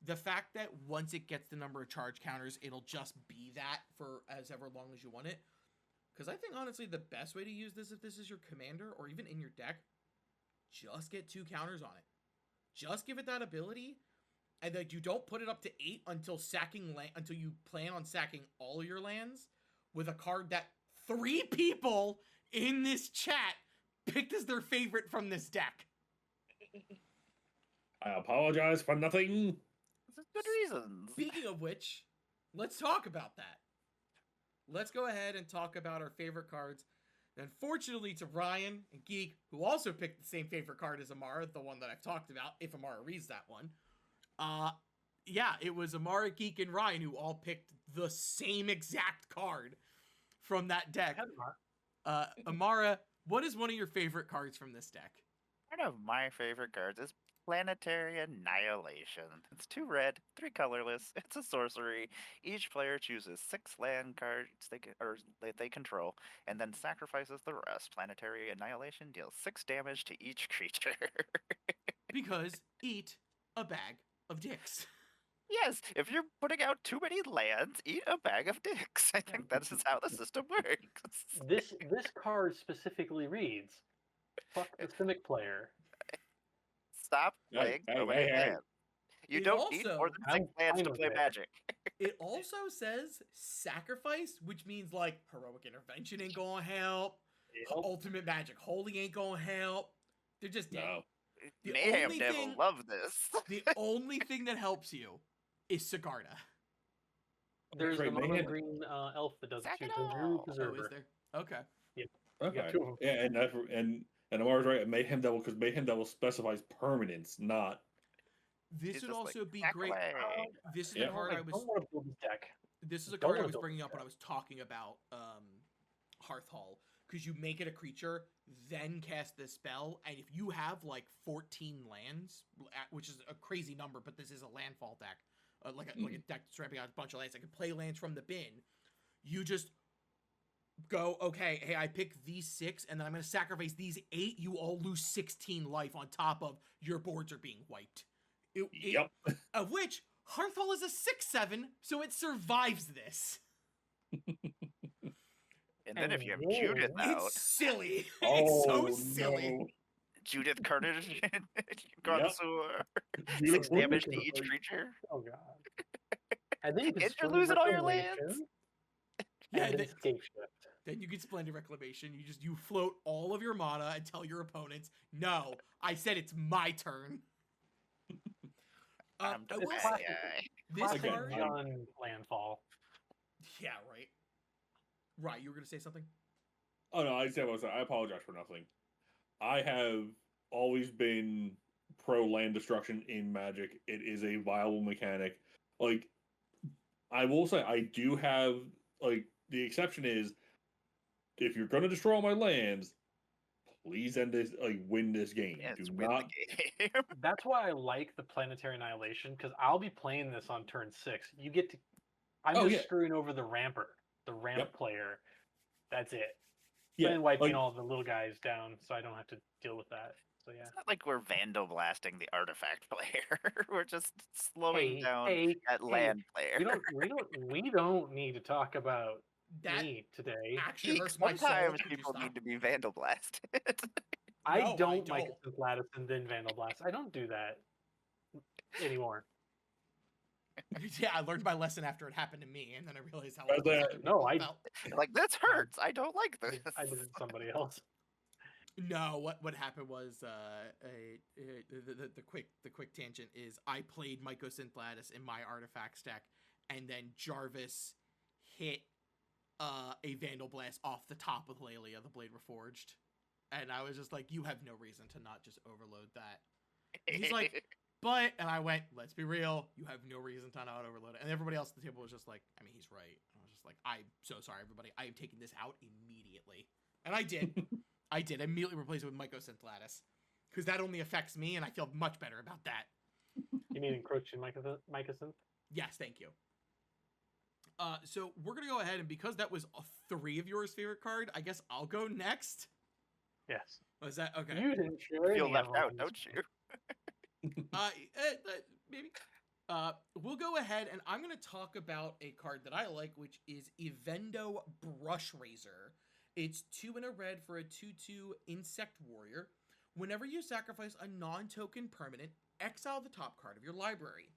The fact that once it gets the number of charge counters, it'll just be that for as ever long as you want it. Because I think, honestly, the best way to use this, if this is your commander, or even in your deck, just get 2 counters on it. Just give it that ability, and that you don't put it up to 8 until until you plan on sacking all your lands with a card that 3 people in this chat picked as their favorite from this deck. I apologize for nothing. Good reasons. Speaking of which, let's talk about that. Let's go ahead and talk about our favorite cards. Unfortunately to Ryan and Geek, who also picked the same favorite card as Emmara, the one that I've talked about, if Emmara reads that one. Yeah, it was Emmara, Geek, and Ryan who all picked the same exact card from that deck. Emmara, what is one of your favorite cards from this deck? One of my favorite cards is Planetary Annihilation. It's 2 red, 3 colorless. It's a sorcery. Each player chooses 6 land cards they control, and then sacrifices the rest. Planetary Annihilation deals 6 damage to each creature. Because eat a bag of dicks. Yes, if you're putting out too many lands, eat a bag of dicks. I think that's just how the system works. This card specifically reads, "Fuck the Simic player." Stop playing so many lands. You don't need more than 6 lands to play Magic. It also says sacrifice, which means like heroic intervention ain't gonna help. Ultimate Magic Holy ain't gonna help. They're just dead. No. Mayhem Devil love this. The only thing that helps you is Sigarda. There's a mono Mayhem. green elf that does it too. Sack it Drew all. Preserver. Oh, is there? Okay. Okay. got 2 of 'em. Yeah, and Amara's right. Mayhem Devil, because Mayhem Devil specifies permanence, not. This It's would just also like, be "Sack great. away." This is Yeah. the card I was. don't want to build this deck. This is a Don't card I wanna was build bringing this up when I deck. was talking about Hearth Hall, because you make it a creature, then cast this spell, and if you have like 14 lands, which is a crazy number, but this is a landfall deck, like a deck strapping out a bunch of lands, I can play lands from the bin. You just go, okay, hey, I pick these 6, and then I'm going to sacrifice these 8. You all lose 16 life on top of your boards are being wiped. Yep. Of which Hearthfall is a 6/7, so it survives this. And then if you have And Judith out, It's silly. Oh, It's so silly. no. Judith Carnage, Connoisseur, Judith 6 damage to Carnage. each creature. Oh god. And then you can And you're Splendid losing all your Reclamation, lands. Yeah, and then then, Escape Shift. then you get Splendid Reclamation. You float all of your mana and tell your opponents, no, I said it's my turn. I'm I the will bad say, guy. this Classic card, John Landfall. yeah, right. Right, you were gonna say something? Oh no, I apologize for nothing. I have always been pro land destruction in Magic. It is a viable mechanic. Like, I will say, I do have, like, the exception is, if you're going to destroy all my lands, please end this, like, win this game. Yeah, Do it's win not. the game. That's why I like the Planetary Annihilation, because I'll be playing this on turn 6. You get to. I'm Oh, just yeah. screwing over the ramper, the ramp Yep. player. That's it. Yeah, And wiping like, all the little guys down, so I don't have to deal with that. So yeah. It's not like we're Vandal blasting the artifact player. We're just slowing down hey, that land player. we don't need to talk about That me today. actually Geek, hurts my soul. sometimes Could you people stop? need to be Vandal blasted. I No, I don't don't. Mycosynth Lattice and then Vandal Blast. I don't do that anymore. Yeah, I learned my lesson after it happened to me, and then I realized how. But other that- people no, I- felt. Like, this hurts. I don't like this. I did it to somebody else. No, what happened was the quick tangent is I played Mycosynth Lattice in my artifacts deck, and then Jarvis hit a Vandal Blast off the top with Lelia, the Blade Reforged, and I was just like, you have no reason to not just overload that. He's like, but, and I went, let's be real, you have no reason to not overload it. And everybody else at the table was just like, I mean, he's right. I was just like, I'm so sorry, everybody. I am taking this out immediately. And I did. I immediately replace it with Mycosynth Lattice. Because that only affects me, and I feel much better about that. You mean encroaching Mycosynth? Yes, thank you. So we're going to go ahead, and because that was 3 of yours favorite card, I guess I'll go next. Yes. Was that okay? You didn't share Feel any left of them out, on don't this you? Maybe. We'll go ahead, and I'm going to talk about a card that I like, which is Evendo Brush Razor. It's 2 and a red for a 2/2 Insect Warrior. Whenever you sacrifice a non-token permanent, exile the top card of your library.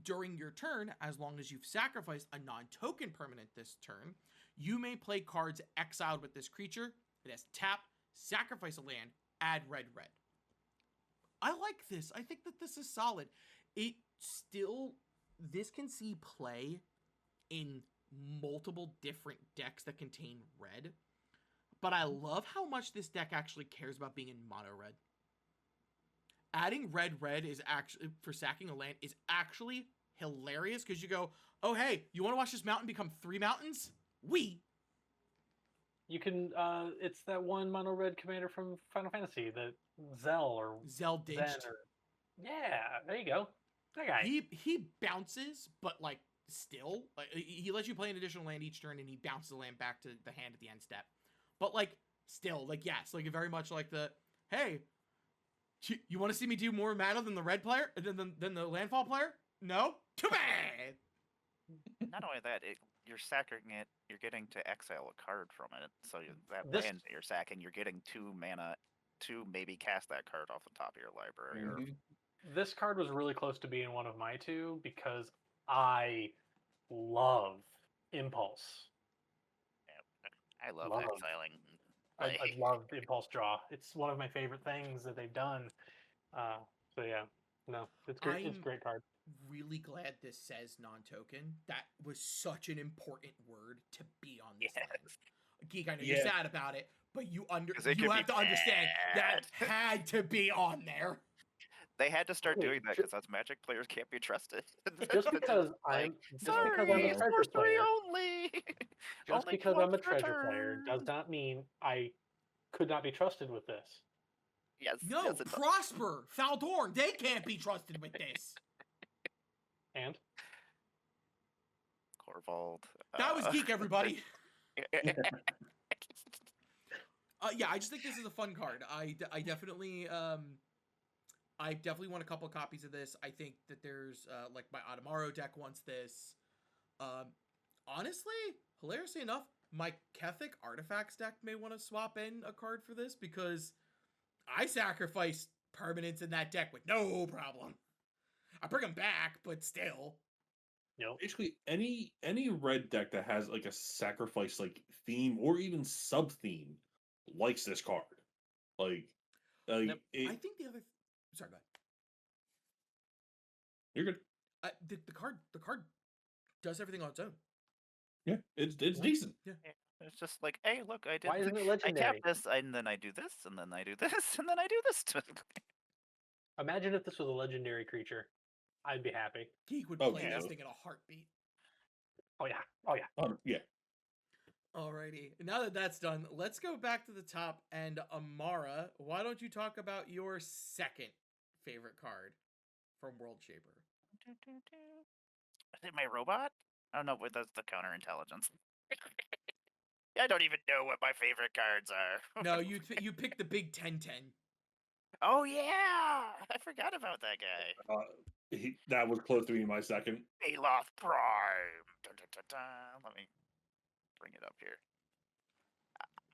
During your turn, as long as you've sacrificed a non-token permanent this turn, you may play cards exiled with this creature. It has tap, sacrifice a land, add red, red. I like this. I think that this is solid. This can see play in multiple different decks that contain red, but I love how much this deck actually cares about being in mono red. Adding red, red is actually, for sacking a land, is actually hilarious, because you go, oh, hey, you want to watch this mountain become 3 mountains? You can, it's that one mono red commander from Final Fantasy, the Zell Zelditched. Yeah, there you go. That guy. He bounces, but like still, like he lets you play an additional land each turn, and he bounces the land back to the hand at the end step. But like still, like yes, like very much like the hey, you want to see me do more mana than the red player, than the landfall player? No, too bad. Not only that, you're sacking it, you're getting to exile a card from it. So land that you're sacking, you're getting 2 mana to maybe cast that card off the top of your library. This card was really close to being one of my 2 because I love Impulse. I love exiling. I love Impulse Draw. It's one of my favorite things that they've done. So yeah, no, it's great. It's a great card. Really glad this says non-token. That was such an important word to be on this list. Geek, I know you're sad about it, but you have to understand that had to be on there. They had to start doing that because us Magic players can't be trusted. Just because I'm a treasure player only. Just because I'm a treasure player does not mean I could not be trusted with this. Yes. No, yes, Prosper, Faldorn, they can't be trusted with this. And? Corvold. That was Geek, everybody. Yeah, I just think this is a fun card. I definitely want a couple copies of this. I think that there's like my Emmara deck wants this. Honestly, hilariously enough, my Kethic Artifacts deck may want to swap in a card for this, because I sacrifice permanents in that deck with no problem. I bring them back, but still. Basically, any red deck that has like a sacrifice like theme or even sub theme likes this card. I think the other. Sorry, go ahead. You're good. The card does everything on its own. Yeah, it's decent. Yeah. It's just like, hey, look, I did. Why isn't it legendary? I tap this, and then I do this, and then I do this, and then I do this. Imagine if this was a legendary creature. I'd be happy. Geek would play this thing in a heartbeat. Oh yeah. Yeah. Alrighty. Now that that's done, let's go back to the top. And Emmara, why don't you talk about your second favorite card from World Shaper? Is it my robot? I don't know, but that's the counterintelligence. I don't even know what my favorite cards are. No, you picked the big 10-10. Oh yeah, I forgot about that guy. That was close to being my second. Baloth Prime. Dun, dun, dun, dun. Let me bring it up here.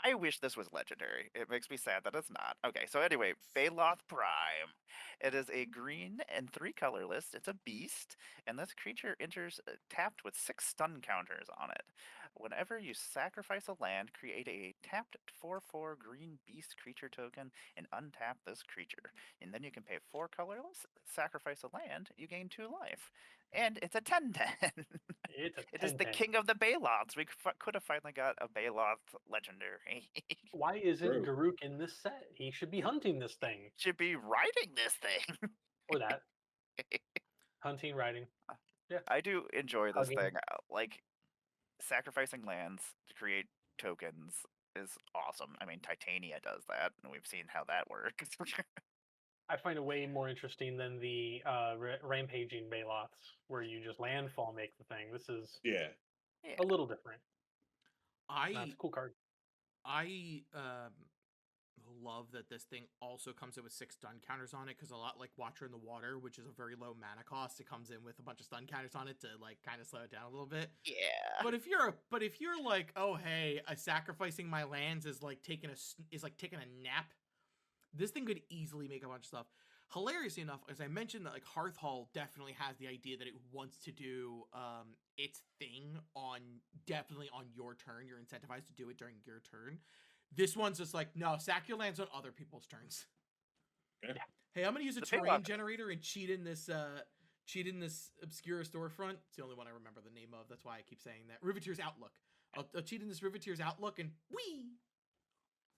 I wish this was legendary. It makes me sad that it's not. Okay, so anyway, Baloth Prime. It is a green and 3 colorless. It's a beast, and this creature enters tapped with 6 stun counters on it. Whenever you sacrifice a land, create a tapped 4/4 green beast creature token and untap this creature. And then you can pay 4 colorless, sacrifice a land, you gain 2 life. And it's a 10/10. It is the king of the Baloths. We could have finally got a Baloth legendary. Why isn't Garruk in this set? He should be hunting this thing. Should be riding this thing. Or that. Hunting, riding. Yeah. I do enjoy this thing. Like, sacrificing lands to create tokens is awesome. I mean, Titania does that, and we've seen how that works. I find it way more interesting than the rampaging Baloths, where you just landfall make the thing. This is a little different. That's a cool card. I love that this thing also comes in with 6 stun counters on it, because a lot like Watcher in the Water, which is a very low mana cost, it comes in with a bunch of stun counters on it to like kind of slow it down a little bit. Yeah. But if you're like, oh hey, sacrificing my lands is like taking a nap, this thing could easily make a bunch of stuff. hilariously enough, as I mentioned, that like Hearth Hall definitely has the idea that it wants to do its thing definitely on your turn. You're incentivized to do it during your turn. This one's just like, no, sack your lands on other people's turns. Yeah. Hey, I'm gonna use a The big terrain one- generator and cheat in this obscure storefront. It's the only one I remember the name of. That's why I keep saying that. Riveteer's Outlook. I'll cheat in this Riveteer's Outlook and whee!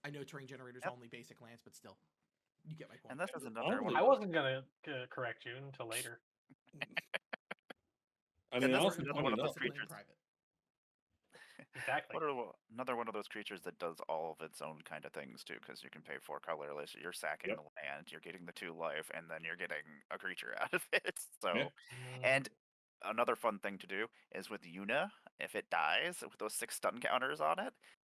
I know terrain generators Yep. only basic lands, but still. You get my point. And this is Oh, another one. I wasn't gonna correct you until later. I mean, that's also another funny one of those enough, Discipline in creatures. private. Exactly. Another one of those creatures that does all of its own kind of things too, because you can pay 4 colorless. You're sacking Yep. the land, you're getting the 2 life, and then you're getting a creature out of it. So, Yeah. and another fun thing to do is with Yuna, if it dies with those 6 stun counters on it,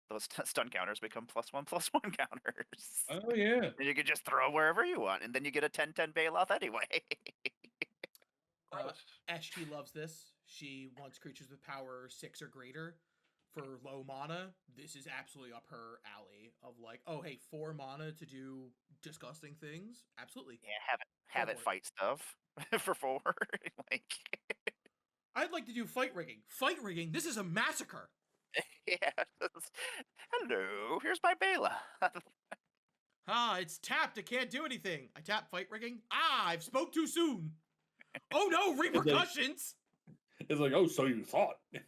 those stun counters become +1/+1 counters. Oh yeah. And you can just throw wherever you want, and then you get a 10/10 Bailoff anyway. SG loves this. She wants creatures with power 6 or greater for low mana. This is absolutely up her alley of like, oh hey, 4 mana to do disgusting things. Absolutely. Yeah, have Go it for it. fight stuff for 4. Like, I'd like to do fight rigging. Fight rigging. This is a massacre. yeah. Hello, here's my Bela. Ah, it's tapped. It can't do anything. I tap fight rigging. Ah, I've spoke too soon. Oh no, repercussions. It's like, oh, so you thought. Yeah,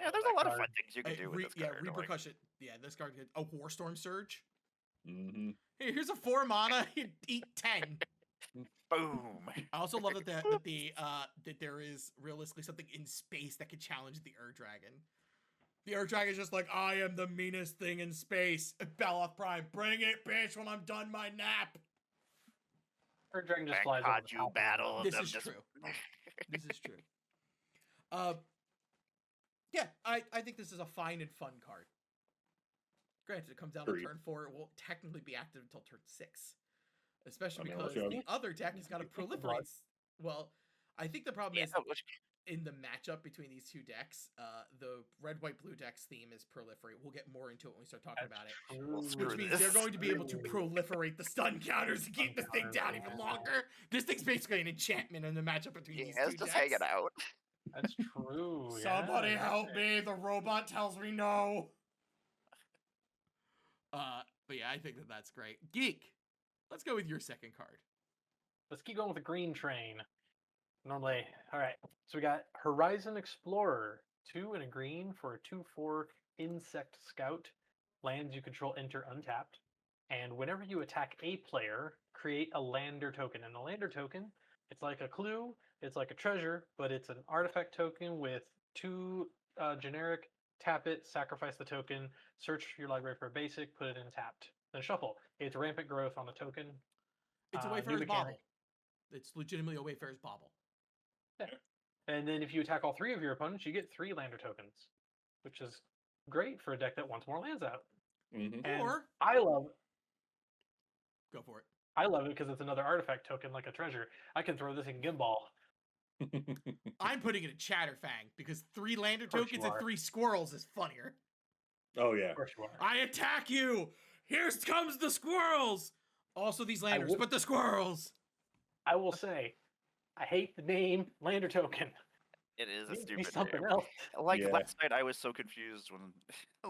there's a lot of fun things you can Hey, do with this yeah, card. like- repercussion. Yeah, this card could. Oh, Warstorm Surge. Mm-hmm. Hey, here's a 4 mana. Eat 10. Boom. I also love that that there is realistically something in space that could challenge the Dragon. The Dragon's just like, I am the meanest thing in space. Belloth Prime, bring it, bitch, when I'm done my nap. Her dragon just Thank flies God over the you top of battle them. This them is just- true. This is true. Yeah, I think this is a fine and fun card. Granted, it comes out on Agreed. turn 4. It won't technically be active until turn 6. Especially I mean, because unless you the other deck has got to Think the blood. proliferate. Well, I think the problem Yeah, is which- in the matchup between these two decks, the red, white, blue deck's theme is proliferate. We'll get more into it when we start talking about it. screw Which means this. they're going to be able to proliferate the stun counters to keep this thing down even longer. This thing's basically an enchantment in the matchup between these yeah, two it's just decks. hanging out. That's true. Somebody yeah. help me! The robot tells me no. But yeah, I think that's great. Geek, let's go with your second card. Let's keep going with the green train. Normally, all right. So we got Horizon Explorer, 2 and a green for a 2/4 Insect Scout. Lands you control enter untapped, and whenever you attack a player, create a lander token. And a lander token, it's like a clue, it's like a treasure, but it's an artifact token with 2 generic. Tap it, sacrifice the token, search your library for a basic, put it in tapped, then shuffle. It's rampant growth on the token. It's a New Wayfarer's mechanic. Bauble. It's legitimately a Wayfarer's Bauble. And then if you attack all 3 of your opponents, you get 3 lander tokens, which is great for a deck that wants more lands out. Mm-hmm. And Or I love go for it. it because it's another artifact token like a treasure. I can throw this in Gimbal. I'm putting it in Chatterfang because 3 lander course tokens you and are. 3 squirrels is funnier. Oh yeah. Of course you are. I attack you! Here comes the squirrels! Also these landers, would- but the squirrels! I will say, I hate the name lander token. It is a It needs to be stupid something name. else. Like Yeah. last night, I was so confused when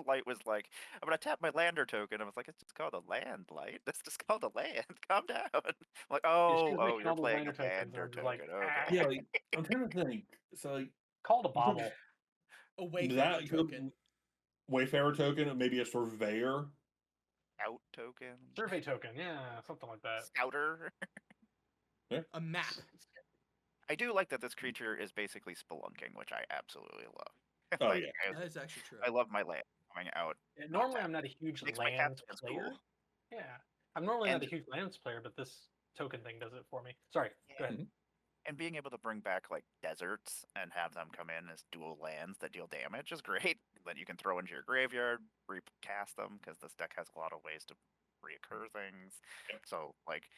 Light was like, "I'm gonna tap my lander token." I was like, "It's just called a land, Light. It's just called a land. Calm down." I'm like, Yeah, she oh, was making you're all those playing lander a tokens, and lander I'm just token. like, Okay. Yeah, like, I'm trying to think. So like Called a bobble. A Wayfarer that token. Wayfarer token, maybe a surveyor. Scout token. Survey token, yeah, something like that. Scouter. A map. I do like that this creature is basically spelunking, which I absolutely love. Oh, Like, yeah. That is actually true. I love my land coming out. Yeah, normally, I'm not a huge Makes my lands captains player. cool. Yeah, I'm normally not And- a huge lands player, but this token thing does it for me. Sorry, go ahead. And being able to bring back like deserts and have them come in as dual lands that deal damage is great. That you can throw into your graveyard, recast them because this deck has a lot of ways to reoccur things. Yep. So like,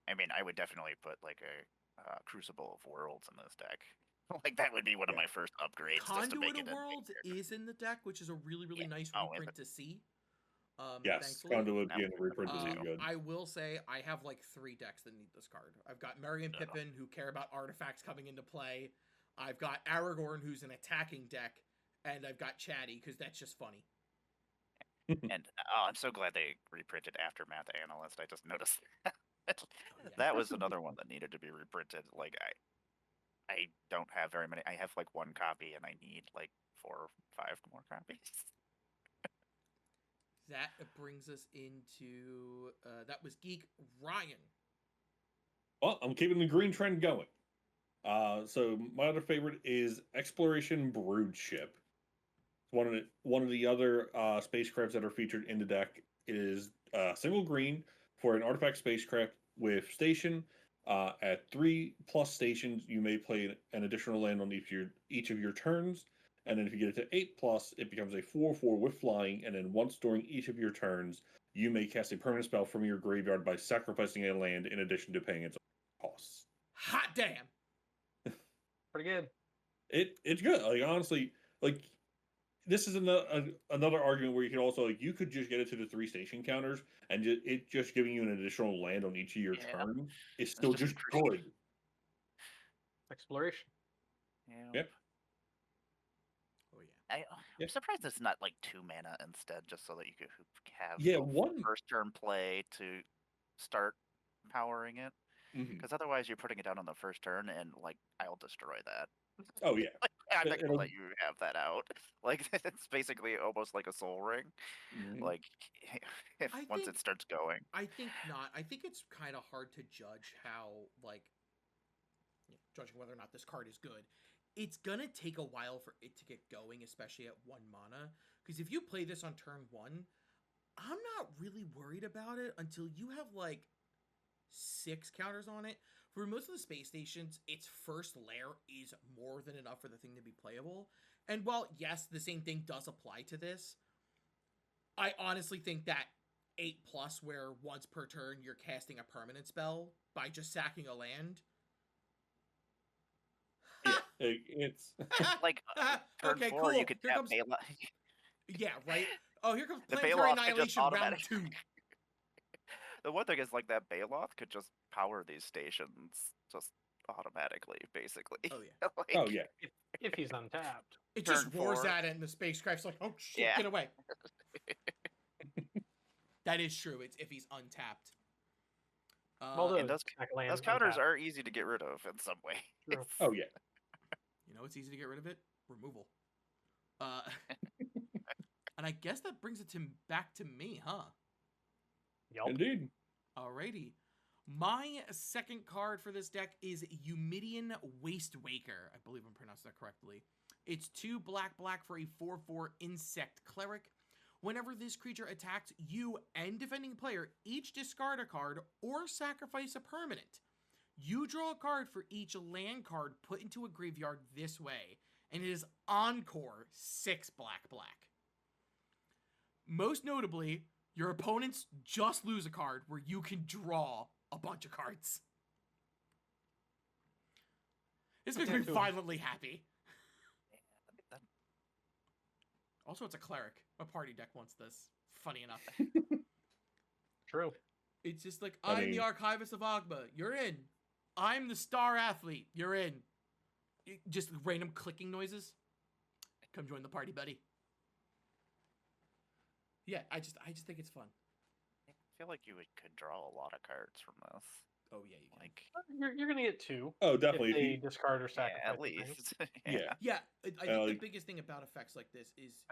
I mean, I would definitely put like a Crucible of Worlds in this deck. Like that would be one of my first upgrades. Just to make Conduit it of a Worlds bigger- is in the deck, which is a really, really Yeah. nice Oh, is reprint to see. Yes, Thankfully. Conduit being reprinted is Um, good. I will say I have like 3 decks that need this card. I've got Merry and Pippin, who care about artifacts coming into play. I've got Aragorn, who's an attacking deck, and I've got Chatty, because that's just funny. And I'm so glad they reprinted Aftermath Analyst. I just noticed that. yeah. That was another one that needed to be reprinted. Like I don't have very many. I have like 1 copy, and I need like 4 or 5 more copies. That brings us into that was Geek. Ryan. Well, I'm keeping the green trend going. So my other favorite is Exploration Brood Ship. One of the other spacecrafts that are featured in the deck is single green for an artifact spacecraft with station. At 3+ stations, you may play an additional land on each of your turns. And then if you get it to 8+, it becomes a 4/4 with flying. And then once during each of your turns, you may cast a permanent spell from your graveyard by sacrificing a land in addition to paying its costs. Hot damn. Pretty good. It's good. Like honestly, like this is another argument where you could also you could just get it to the 3 station counters and it just giving you an additional land on each of your turn is still just good. Exploration. Yep. Oh yeah. I'm surprised it's not like 2 mana instead, just so that you could have one first turn play to start powering it. Mhm. Because otherwise, you're putting it down on the first turn, and like I'll destroy that. Oh yeah. Like, I'm not gonna It'll- let you have that out. Like it's basically almost like a soul ring. Mhm. Like once it starts going. I think not. I think it's kind of hard to judge how, like, judging whether or not this card is good. It's gonna take a while for it to get going, especially at 1 mana. Because if you play this on turn 1, I'm not really worried about it until you have, like, 6 counters on it. For most of the space stations, its first lair is more than enough for the thing to be playable. And while, yes, the same thing does apply to this, I honestly think that 8+, where once per turn you're casting a permanent spell by just sacking a land. It's Like turn Okay, 4, cool. you could Here tap comes- Bela. Yeah, right? Oh, here comes The Planetary Baloth could just Annihilation round automatic- 2. The one thing is like that Baloth could just power these stations just automatically, basically. Oh, yeah. Like, oh yeah. If he's untapped. It Turn just roars 4. at it, and the spacecraft's like, oh shit, Yeah. get away. That is true. It's if he's untapped. Although and those lands counters untapped. are easy to get rid of in some way. True. Oh yeah. You know it's easy to get rid of it? Removal. And I guess that brings it back to me, huh? Yup. Indeed. Alrighty. My second card for this deck is Eumidian Wastewaker. I believe I'm pronouncing that correctly. It's 2 black for a 4/4 insect cleric. Whenever this creature attacks you and defending player, each discard a card or sacrifice a permanent. You draw a card for each land card put into a graveyard this way, and it is Encore 6 black. Most notably, your opponents just lose a card where you can draw a bunch of cards. This makes me violently happy. Also, it's a cleric. A party deck wants this. Funny enough. True. It's just like, I I'm mean- the Archivist of Ogma. You're in. I'm the Star Athlete. You're in. Just random clicking noises. Come join the party, buddy. Yeah, I just think it's fun. I feel like you could draw a lot of cards from this. Oh yeah, you can. Like, You're gonna get 2. Oh definitely. If If they you, discard or yeah, sacrifice. at a thing. least. yeah. Yeah, I think the like- biggest thing about effects like this is,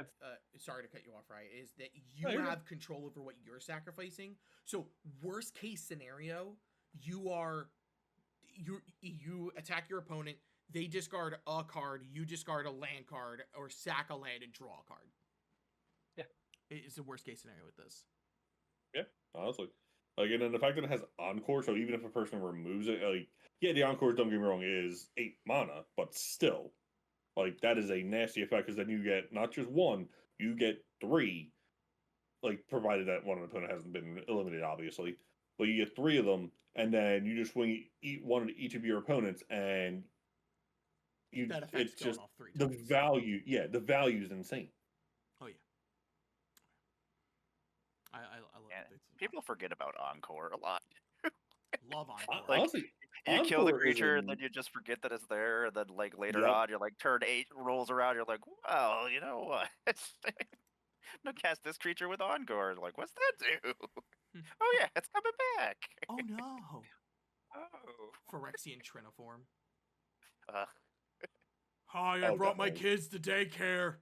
sorry to cut you off, right, is that you No, you're have control over what you're sacrificing. So worst case scenario, you attack your opponent, they discard a card, you discard a land card, or sack a land and draw a card. Yeah. It's the worst case scenario with this. Yeah, honestly. Like, and then the fact that it has Encore, so even if a person removes it, like, yeah, the Encore, don't get me wrong, is 8 mana, but still, like, that is a nasty effect, because then you get not just 1, you get 3, like, provided that one opponent hasn't been eliminated, obviously, but you get 3 of them, and then you just swing one to each of your opponents, and That effect's it's going just, off 3 the times. value, the value is insane. Oh yeah. I love Yeah. it. People forget about Encore a lot. Love Encore. Like, Honestly, you kill the Encore is creature, and an- then you just forget that it's there, and then like later Yep. on, you're like turn 8 rolls around, you're like, well, you know what? I'm gonna cast this creature with Encore. Like, what's that do? Hmm. Oh yeah, it's coming back. Oh no! Oh. Phyrexian Triniform. Uh, Hi, I Oh, brought my definitely. kids to daycare.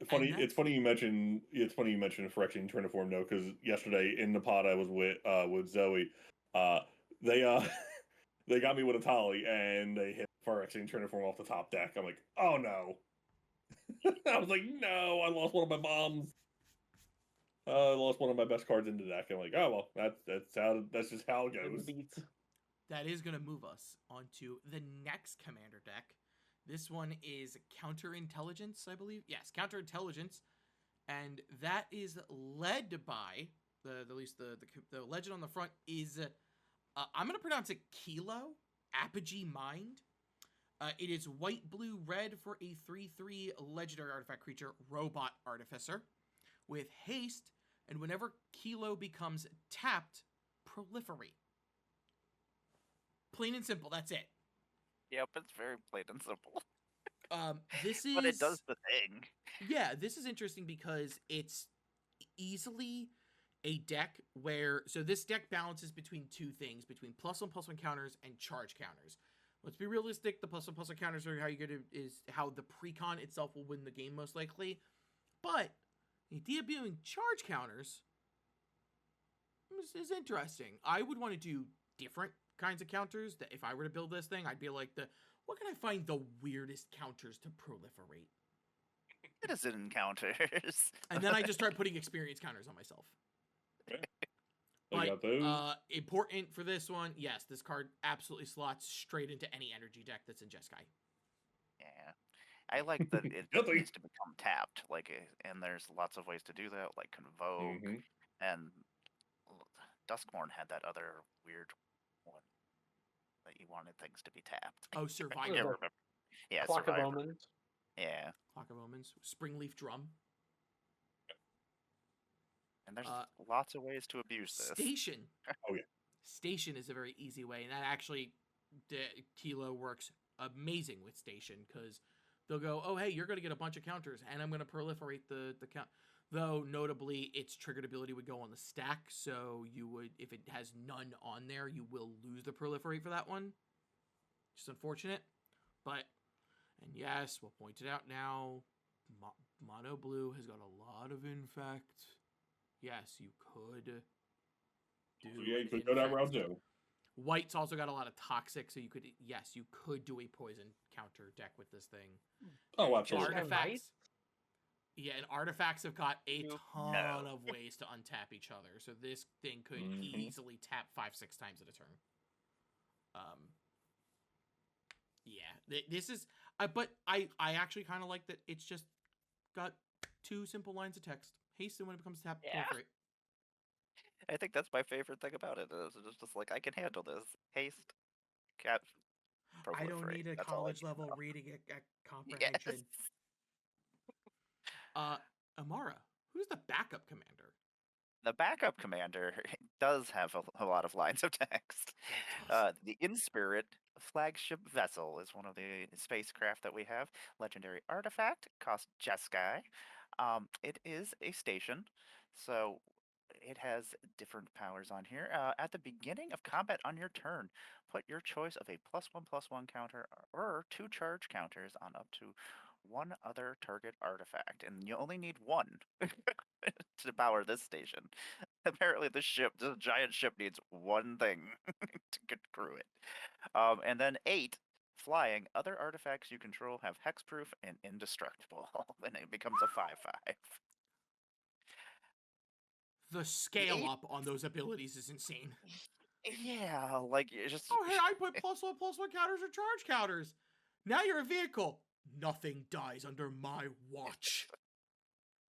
Funny. And It's funny you mention. It's funny you mentioned Phyrexian Triniform though, because yesterday in the pod I was with Zoe, uh, they they got me with a Tali and they hit Phyrexian Triniform off the top deck. I'm like, oh no. I was like, no, I lost one of my bombs. I lost one of my best cards in the deck. I'm like, oh well, that's just how it goes. Beats. that is going to move us onto the next commander deck. This one is Counterintelligence, I believe. Yes, Counterintelligence, and that is led by the least the legend on the front is I'm going to pronounce it Kilo Apogee Mind. It is white, blue, red for a 3/3 legendary artifact creature, Robot Artificer, with haste, and whenever Kilo becomes tapped, proliferate. Plain and simple, that's it. yep, it's very plain and simple. This is But it does the thing. Yeah, this is interesting because it's easily a deck where so this deck balances between two things, between +1/+1 counters and charge counters. Let's be realistic, the +1/+1 counters are how the precon itself will win the game most likely. But the idea of doing charge counters is interesting. I would want to do different kinds of counters. That if I were to build this thing, I'd be like what can I find the weirdest counters to proliferate? Citizen encounters. And then I just start putting experience counters on myself. So you got those. Important for this one, yes, this card absolutely slots straight into any energy deck that's in Jeskai. Yeah. I like that it Guilty. needs to become tapped, and there's lots of ways to do that, like Convoke, Mhm. and Duskborn had that other weird one that you wanted things to be tapped. Oh, I Survivor. can't remember. Yeah, Clock of Survivor. Omens. Yeah, Clock of Omens, Springleaf Drum. and there's lots of ways to abuse this. Station. Oh, yeah. Station is a very easy way, and that actually, Kilo works amazing with Station, because they'll go, oh, hey, you're going to get a bunch of counters, and I'm going to proliferate the count. Though, notably, its triggered ability would go on the stack, so you would, if it has none on there, you will lose the proliferate for that one. Just unfortunate. But, and yes, we'll point it out now, Mono Blue has got a lot of Infect. Yes, you could do Yeah, you could go that route too. White's also got a lot of Toxic, so you could do a poison counter deck with this thing. Oh, absolutely. Artifacts. Yeah, and artifacts have got a ton No. of ways to untap each other, so this thing could Mhm. easily tap 5-6 times at a turn. Yeah, this is. But I actually kind of like that. It's just got two simple lines of text: haste, and when it becomes tapped, Yeah. proliferate. I think that's my favorite thing about it. Is it's just like I can handle this. Haste, cat. I don't proliferate. need a That's all I college need level now. reading at Yes. comprehension. Emmara, who's the backup commander? The backup commander does have a lot of lines of text. The Inspirit flagship vessel is one of the spacecraft that we have. Legendary artifact, cost Jeskai. It is a station, so it has different powers on here. At the beginning of combat on your turn, put your choice of a +1/+1 counter or 2 charge counters on up to one other target artifact, and you only need one to power this station. Apparently, this giant ship, needs one thing to get through it. And then 8, flying. Other artifacts you control have hexproof and indestructible, and it becomes a 5/5. The scale Eight- up on those abilities is insane. Yeah, like you just. Oh, hey, I put +1/+1 counters or charge counters. Now you're a vehicle. Nothing dies under my watch.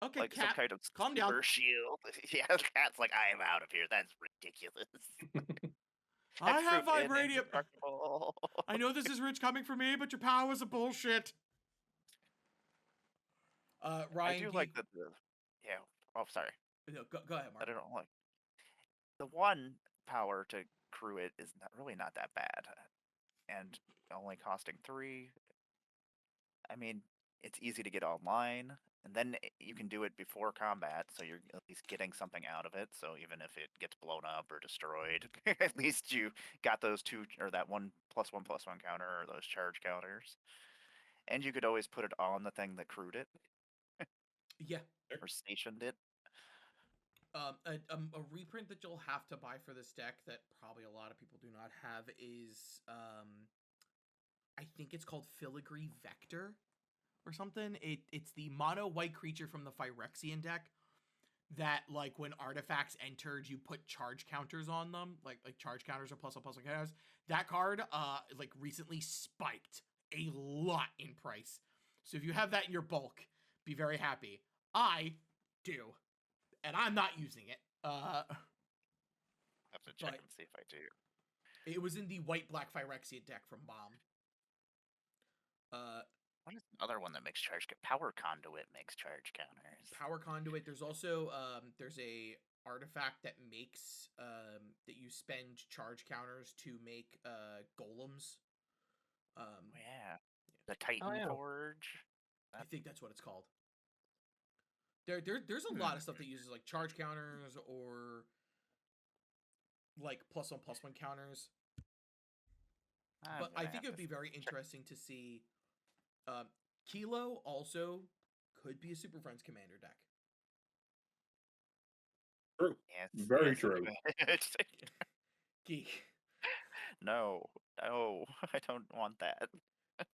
Okay, like some Cat, kind of calm down. super shield. Yeah, Cat's like, I am out of here. That's ridiculous. I have Hexproof and vibranium. indestructible. I know this is rich coming from me, but your power is a bullshit. Ryan, I do like that. Yeah, Oh, sorry. No, go ahead, I Mark. don't like the one power to crew it is really not that bad, and only costing 3. I mean, it's easy to get online, and then you can do it before combat, so you're at least getting something out of it. So even if it gets blown up or destroyed, at least you got those 2 or that 1+1/+1 counter or those charge counters. And you could always put it on the thing that crewed it Yeah. or stationed it. A reprint that you'll have to buy for this deck that probably a lot of people do not have is I think it's called Filigree Vector or something. It's the mono white creature from the Phyrexian deck that, like, when artifacts entered, you put charge counters on them, like charge counters or +1/+1 counters. That card like recently spiked a lot in price. So if you have that in your bulk, be very happy. I do, and I'm not using it. I have to check but- and see if I do. It was in the white-black Phyrexian deck from Bomb. What is another one that makes charge? Power Conduit makes charge counters. Power Conduit. There's also there's a artifact that makes that you spend charge counters to make golems. Yeah, the Titan yeah. Forge. I think that's what it's called. There's a lot of stuff that uses like charge counters or like +1/+1 counters. But I think it would be very interesting to see. Kilo also could be a Super Friends Commander deck. True. Yes, Very yes, true. Geek. No, I don't want that.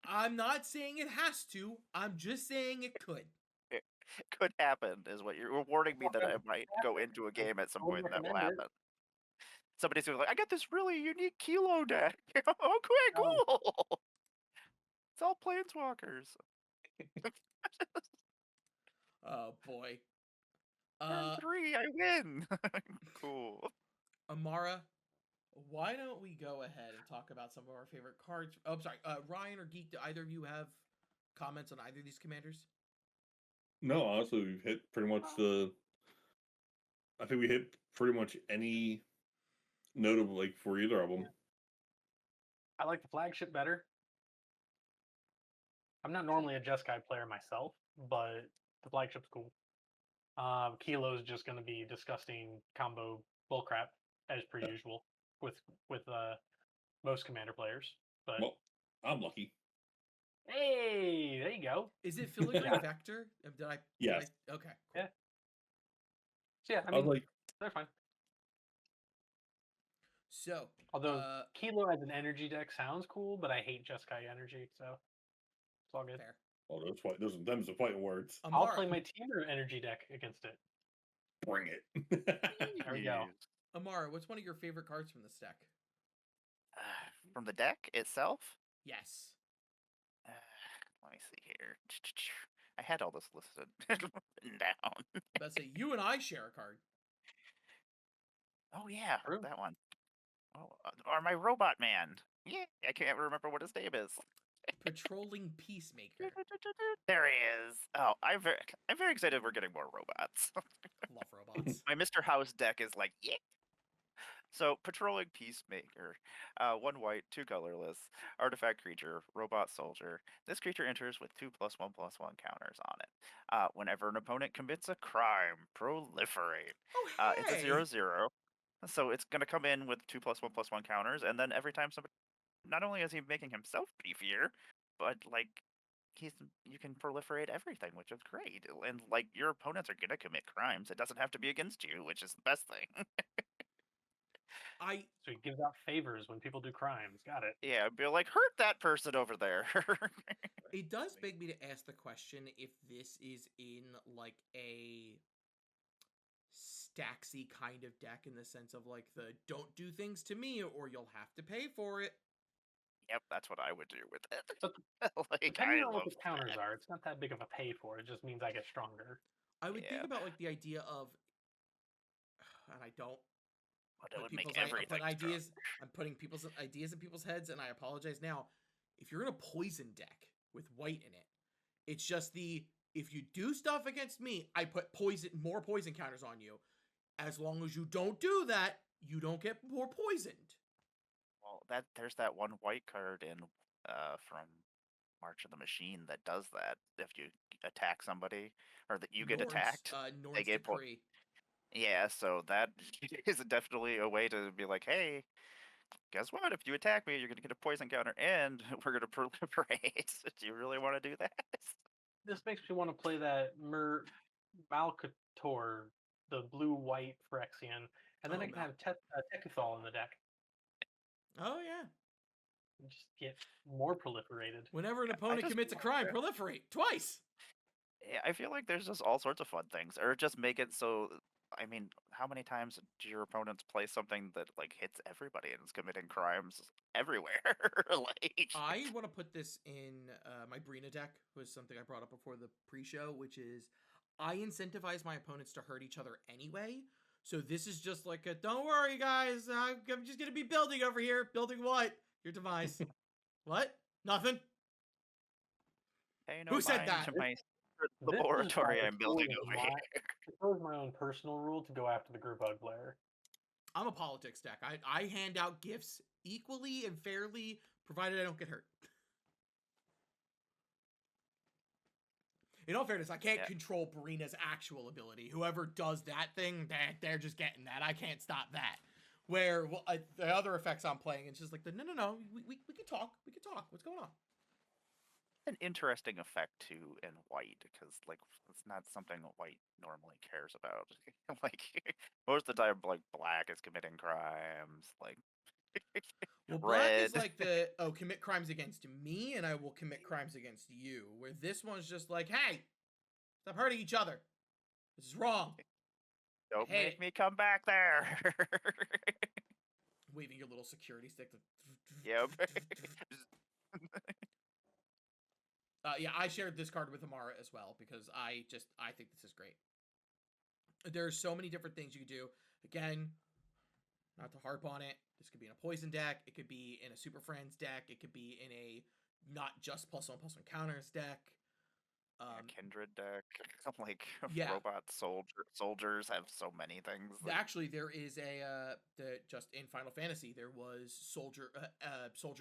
I'm not saying it has to. I'm just saying it could. It could happen, is what you're warning me that I might go into a game at some point and that will recommend it. happen. Somebody's gonna be like, I got this really unique Kilo deck. Okay, cool. It's all planeswalkers. Oh boy. Turn 3, I win. Cool. Emmara, why don't we go ahead and talk about some of our favorite cards? Oh, I'm sorry. Ryan or Geek, do either of you have comments on either of these commanders? No, honestly, we've hit pretty much I think we hit pretty much any notable like for either of them. I like the flagship better. I'm not normally a Jeskai player myself, but the flagship's cool. Kilo's just going to be disgusting combo bullcrap as per usual with most commander players. But Well, I'm lucky. hey, there you go. Is it Filigree Vector? Did I? Yes. Okay. Cool. Yeah. So yeah, I I mean, was like, they're fine. So, Although Kilo as an energy deck sounds cool, but I hate Jeskai energy, so it's all good. fair. oh, them's the fighting words. I'll Emmara, play my Teamer energy deck against it. Bring it. There we go. Emmara, what's one of your favorite cards from this deck? From the deck itself? Yes. Let me see here. I had all this listed written down. Let's say you and I share a card. Oh yeah, True. that one. Oh, or my robot man. Yeah, I can't remember what his name is. Patrolling Peacemaker. There he is. Oh, I'm very excited. We're getting more robots. Love robots. My Mr. House deck is like, yeah. So, Patrolling Peacemaker, 1 white, 2 colorless, artifact creature, robot soldier. This creature enters with 2+1/+1 counters on it. Whenever an opponent commits a crime, proliferate. Oh, It's a hey! 0/0, so it's going to come in with 2+1/+1 counters, and then every time somebody, not only is he making himself beefier, but like you can proliferate everything, which is great. And like your opponents are going to commit crimes. It doesn't have to be against you, which is the best thing. So he gives out favors when people do crimes. Got it. Yeah, be like, hurt that person over there. It does beg me to ask the question if this is in like a Staxy kind of deck in the sense of like the don't do things to me or you'll have to pay for it. Yep, that's what I would do with it. But like, Depending I on love what the counters that. are, it's not that big of a pay for. It just means I get stronger. I would think Yeah. about like the idea of, and I don't. But it put would make people's i- everything put ideas. I'm putting people's ideas in people's heads, and I apologize now. If you're in a poison deck with white in it, it's just if you do stuff against me, I put more poison counters on you. As long as you don't do that, you don't get more poisoned. Well, there's that one white card in from March of the Machine that does that. If you attack somebody or that you get attacked, Norn's they get Decree. Yeah, so that is definitely a way to be like, hey, guess what? If you attack me, you're gonna get a poison counter, and we're gonna proliferate. Do you really want to do that? This makes me want to play that Malcator, the blue-white Phyrexian, and then Oh, I can have Tekethal in the deck. Oh, yeah. And just get more proliferated. Whenever an opponent commits a crime, proliferate twice. Yeah, I feel like there's just all sorts of fun things, or just make it so. I mean, how many times do your opponents play something that like hits everybody and is committing crimes everywhere? Like, I want to put this in my Brina deck, was something I brought up before the pre-show, which is I incentivize my opponents to hurt each other anyway. So this is just like a, don't worry, guys, I'm just going to be building over here. Building what? Your device. What? Nothing? pay no Who said mind that? to my This is laboratory why I'm building over here. It was my own personal rule to go after the Gerbug player. I'm a politics deck. I hand out gifts equally and fairly, provided I don't get hurt. In all fairness, I can't control Brina's actual ability. Whoever does that thing, they're just getting that. I can't stop that. Where the other effects I'm playing, it's just like, no, we can talk. We can talk. What's going on? An interesting effect too in white, because like it's not something white normally cares about. Like most of the time, like black is committing crimes. Like well, black red is like commit crimes against me, and I will commit crimes against you. Where this one's just like, hey, stop hurting each other. This is wrong. Don't make me come back there. Waving your little security stick. Yep. Yeah, I shared this card with Emmara as well because I think this is great. There's so many different things you can do. Again, not to harp on it, this could be in a poison deck. It could be in a Super Friends deck. It could be in a not just +1/+1 counters deck. Kindred deck, like yeah. robot soldiers have so many things. Actually, there is just in Final Fantasy there was soldier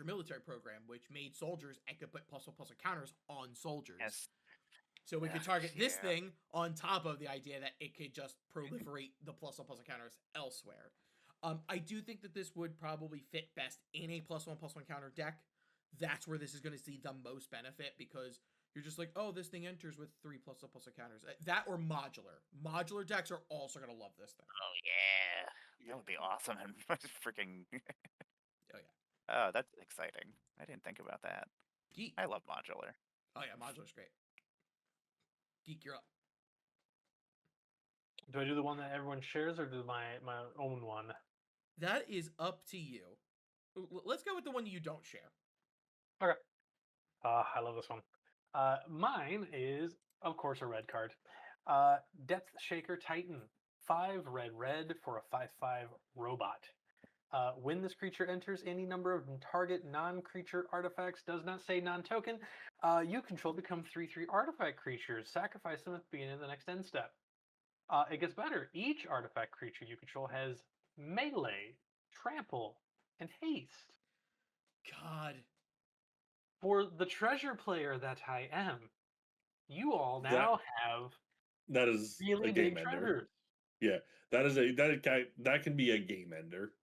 military program which made soldiers and could put +1/+1 counters on soldiers. Yes. So we could target this thing on top of the idea that it could just proliferate the +1/+1 counters elsewhere. I do think that this would probably fit best in a +1/+1 counter deck. That's where this is going to see the most benefit because you're just like, oh, this thing enters with 3 +1/+1 counters. That or modular. Modular decks are also going to love this thing. Oh, yeah. That would be awesome. And freaking... oh, yeah. Oh, that's exciting. I didn't think about that. Geek. I love modular. Oh, yeah, modular's great. Geek, you're up. Do I do the one that everyone shares or do my own one? That is up to you. Let's go with the one you don't share. Okay. I love this one. Mine is, of course, a red card. Depth Shaker Titan. 5 red for a 5/5 robot. When this creature enters any number of target non-creature artifacts, does not say non-token, you control become 3/3 artifact creatures. Sacrifice them at the beginning of the next end step. It gets better. Each artifact creature you control has melee, trample, and haste. God. For the treasure player that I am, you all now have that is really a game big ender. treasures. Yeah, that can be a game ender.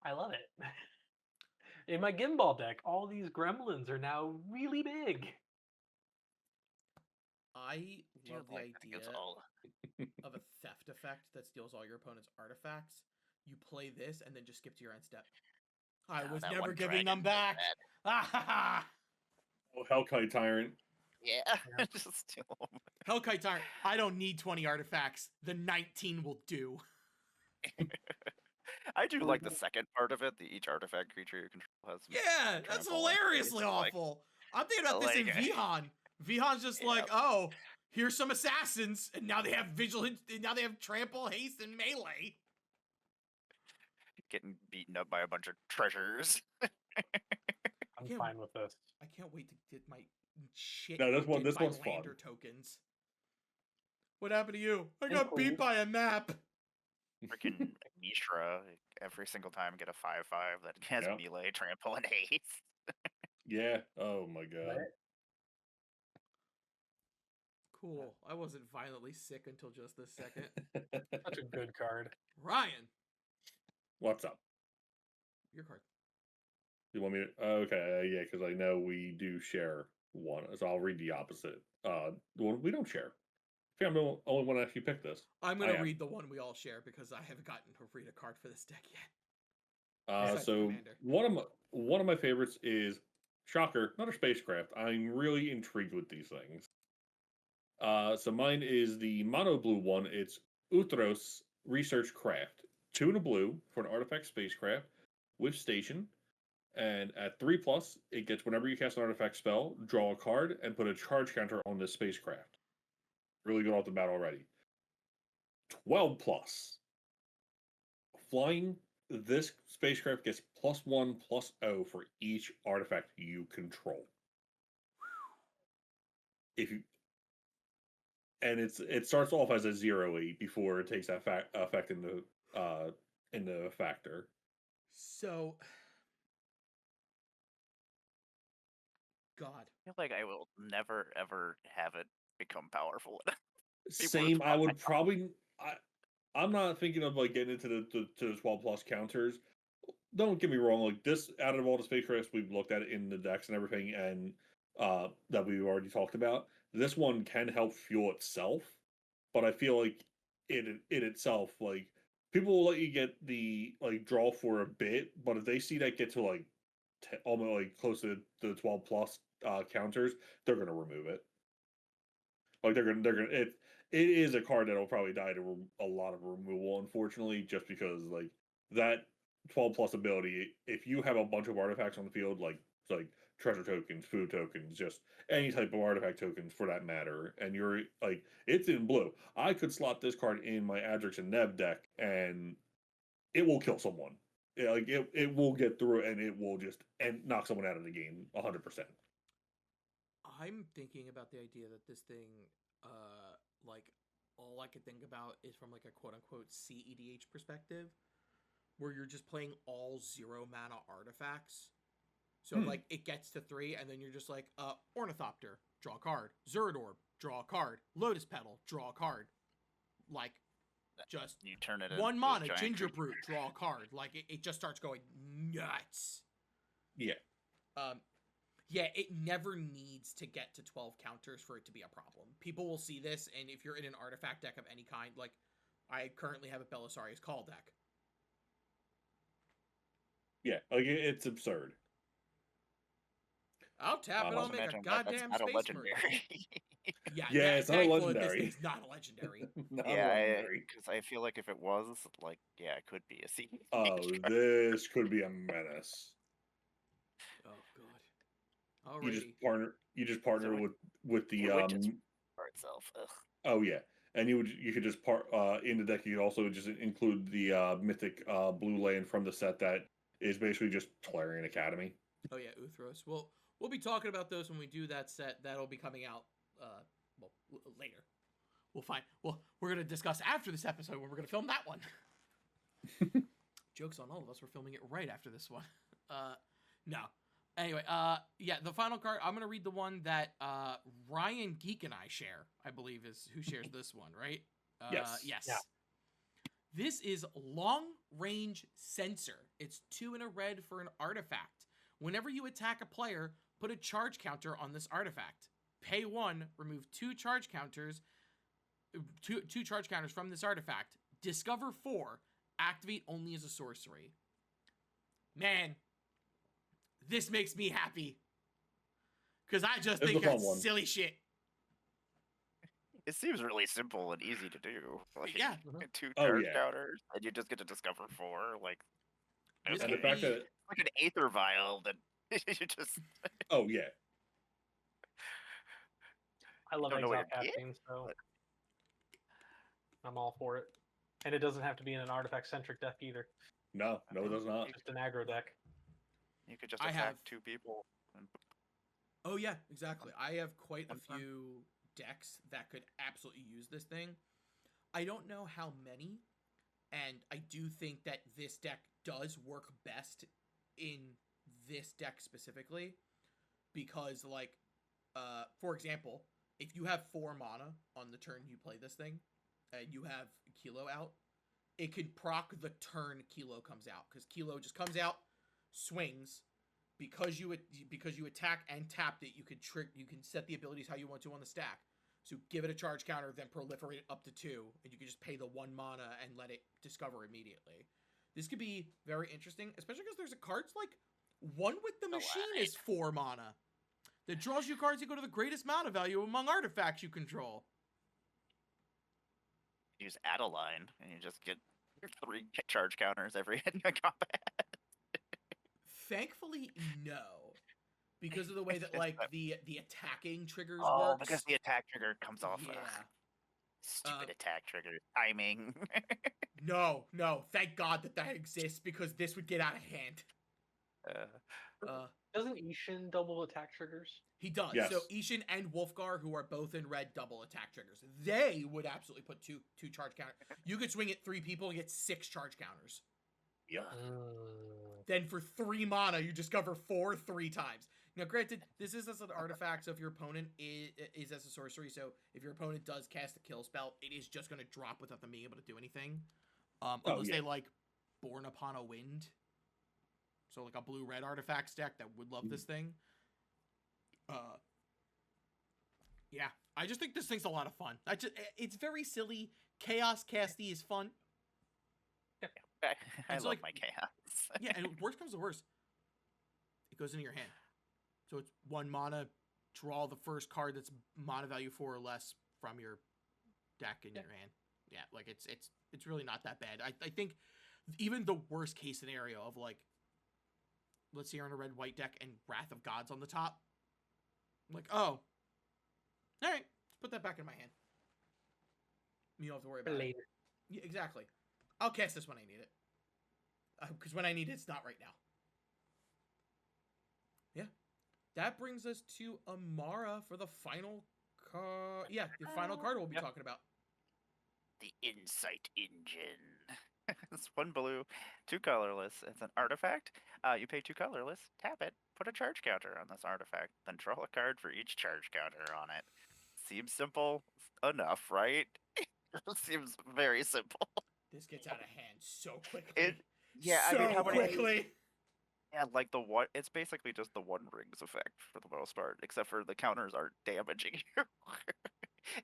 I love it. In my Gimbal deck, all these gremlins are now really big. I love the idea of a theft effect that steals all your opponent's artifacts. You play this and then just skip to your end step. I was never giving them back. Ah, oh, Hellkite Tyrant. Yeah, just steal them. Hellkite Tyrant. I don't need 20 artifacts. The 19 will do. I do like the second part of it. Each artifact creature you control has. Yeah, that's hilariously awful. I'm thinking about this in Vihan. Vihan's just like, oh, here's some assassins, and now they have vigilance. Now they have trample, haste, and melee. Getting beaten up by a bunch of treasures. I'm fine with this. I can't wait to get my shit. No, this did one's by fun. lander tokens. What happened to you? I got beat by a map. Freaking Mishra, every single time get a 5/5 that has Yep. melee, trample, and haste. Yeah. Oh my god. Right? Cool. I wasn't violently sick until just this second. Such a good card. Ryan, What's up? your card. You want me to? Okay, yeah, because I know we do share one, so I'll read the opposite. The one we don't share. I think I'm the only one that actually picked this. I'm gonna I am. read the one we all share because I haven't gotten to read a card for this deck yet. Besides So Commander. one of my favorites is Shocker, another spacecraft. I'm really intrigued with these things. So mine is the mono blue one. It's Uthros Research Craft. 2 and a blue for an artifact spacecraft with station. And at 3+, it gets whenever you cast an artifact spell, draw a card and put a charge counter on this spacecraft. Really good off the bat already. 12+. Flying, this spacecraft gets +1/+0 for each artifact you control. It starts off as a 0/8 before it takes that effect into factor. So, God. I feel like I will never ever have it become powerful enough. Same. I would probably. I'm not thinking of like getting into the 12+ counters. Don't get me wrong. Like this, out of all the spacecrafts we've looked at in the decks and everything, and that we've already talked about, this one can help fuel itself. But I feel like it itself, like people will let you get the like draw for a bit, but if they see that get to like almost like close to the 12+ counters, they're gonna remove it. Like they're gonna it is a card that'll probably die to a lot of removal, unfortunately, just because like that 12+ ability, if you have a bunch of artifacts on the field, like treasure tokens, food tokens, just any type of artifact tokens for that matter, and you're like it's in blue, I could slot this card in my Adrix and Neb deck and it will kill someone. Yeah, like it will get through and it will just knock someone out of the game 100%. I'm thinking about the idea that this thing, like, all I could think about is from like a quote-unquote CEDH perspective, where you're just playing all 0 mana artifacts. So like it gets to 3, and then you're just like, Ornithopter, draw a card. Zerad, draw a card. Lotus Petal, draw a card. Like, just You turn it 1 into a mana, giant Ginger creature. Brute, draw a card. Like it just starts going nuts. Yeah. Yeah, it never needs to get to 12 counters for it to be a problem. People will see this, and if you're in an artifact deck of any kind, like I currently have a Belisarius Call deck. Yeah, like it's absurd. I'll tap it, I'll Also make a imagine that that's goddamn not a space legendary. merchant. Yeah, Yeah, it's not a thankfully legendary. This thing's not a legendary. Not Yeah, legendary. because I feel like if it was, like, yeah, it could be a C. Oh, this could be a menace. Oh god. Alrighty. You just partner So with the it would just for itself. Ugh. Oh yeah, and you could just in the deck. You could also just include the mythic blue land from the set that is basically just Tolarian Academy. Oh yeah, Uthros. We'll be talking about those when we do that set. That'll be coming out later. We're gonna discuss after this episode when we're gonna film that one. Joke's on all of us. We're filming it right after this one. No. Anyway, yeah, the final card, I'm going to read the one that Ryan, Geek, and I share, I believe is who shares this one, right? Yes. Yes. Yeah. This is Long Range Sensor. It's 2 and a red for an artifact. Whenever you attack a player, put a charge counter on this artifact. Pay 1, remove 2 charge counters, two charge counters from this artifact. Discover 4, activate only as a sorcery. Man, this makes me happy. Because I just think that's silly shit. It seems really simple and easy to do. Like, Yeah. 2 Oh, charge yeah. counters, and you just get to discover 4. Like, This And okay. the fact that like an Aether Vial that you just. oh yeah, I love Don't know what exile it is, casting, so but- I'm all for it. And it doesn't have to be in an artifact-centric deck either. no, it does not. Just an aggro deck. You could just I attack have- 2 people. And Oh yeah, exactly. I have quite a One turn. few decks that could absolutely use this thing. I don't know how many, and I do think that this deck does work best in this deck specifically because, like, for example, if you have 4 mana on the turn you play this thing, and you have Kilo out, it can proc the turn Kilo comes out because Kilo just comes out, swings. Because you attack and tapped it, you can set the abilities how you want to on the stack. So give it a charge counter, then proliferate it up to 2, and you can just pay the 1 mana and let it discover immediately. This could be very interesting, especially because there's a cards like One with the Machine is 4 mana. That draws you cards equal to the greatest mana value among artifacts you control. Use Adeline, and you just get your 3 charge counters every hit in your combat. Thankfully, no. Because of the way that, like, the attacking triggers Oh, works. because the attack trigger comes off. Yeah. Stupid attack trigger timing. No. Thank God that exists because this would get out of hand. Doesn't Ishin double attack triggers? He does. Yes. So Ishin and Wolfgar, who are both in red, double attack triggers. They would absolutely put two charge counters. You could swing at 3 people and get 6 charge counters. Yeah. Then for 3 mana, you discover 4 3 times. Now, granted, this is as an artifact, so if your opponent is as a sorcery, so if your opponent does cast a kill spell, it is just going to drop without them being able to do anything. Unless they, like, Born Upon a Wind. So, like, a blue-red artifacts deck that would love this thing. Yeah. I just think this thing's a lot of fun. It's very silly. Chaos Casty is fun. I It's love like- my chaos. Yeah, and worst comes to worst, it goes into your hand. So it's 1 mana, draw the first card that's mana value 4 or less from your deck in your hand. Yeah, like it's really not that bad. I think even the worst case scenario of, like, let's say you're on a red-white deck and Wrath of Gods on the top. I'm like, oh, all right, let's put that back in my hand. You don't have to worry about it. Later. Yeah, exactly. I'll cast this when I need it. Because when I need it, it's not right now. Yeah. That brings us to Emmara for the final card. Yeah, the final card we'll be talking about. The Insight Engine. It's 1 blue, 2 colorless. It's an artifact. You pay 2 colorless, tap it, put a charge counter on this artifact, then draw a card for each charge counter on it. Seems simple enough, right? Seems very simple. This gets out of hand so quickly. I mean, how many? quickly. Yeah, like the one. It's basically just the 1 rings effect for the most part, except for the counters aren't damaging you,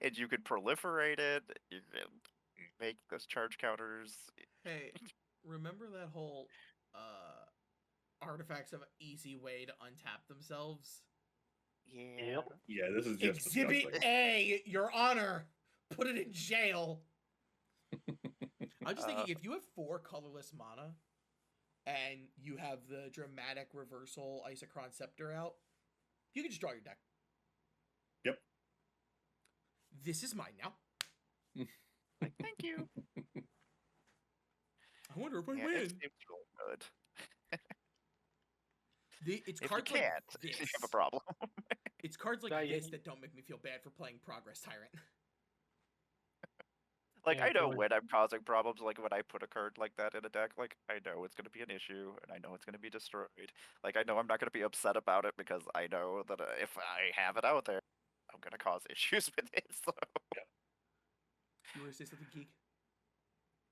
and you can proliferate it. You can make those charge counters. Hey, remember that whole artifacts have an easy way to untap themselves? Yeah. Yeah, this is just Exhibit disgusting. A, Your Honor. Put it in jail. I'm just thinking, if you have 4 colorless mana, and you have the dramatic reversal Isochron Scepter out, you can just draw your deck. Yep. This is mine now. Like, thank you. I wonder if I Yeah, win. it seems really good. It's If you cards like can't, this. you have a problem. It's cards like Yeah, you- this that don't make me feel bad for playing Progress Tyrant. Like, Yeah, I know going- when I'm causing problems, like when I put a card like that in a deck, like, I know it's going to be an issue, and I know it's going to be destroyed. Like, I know I'm not going to be upset about it because I know that if I have it out there, I'm going to cause issues with it, so... You want to say something, Geek?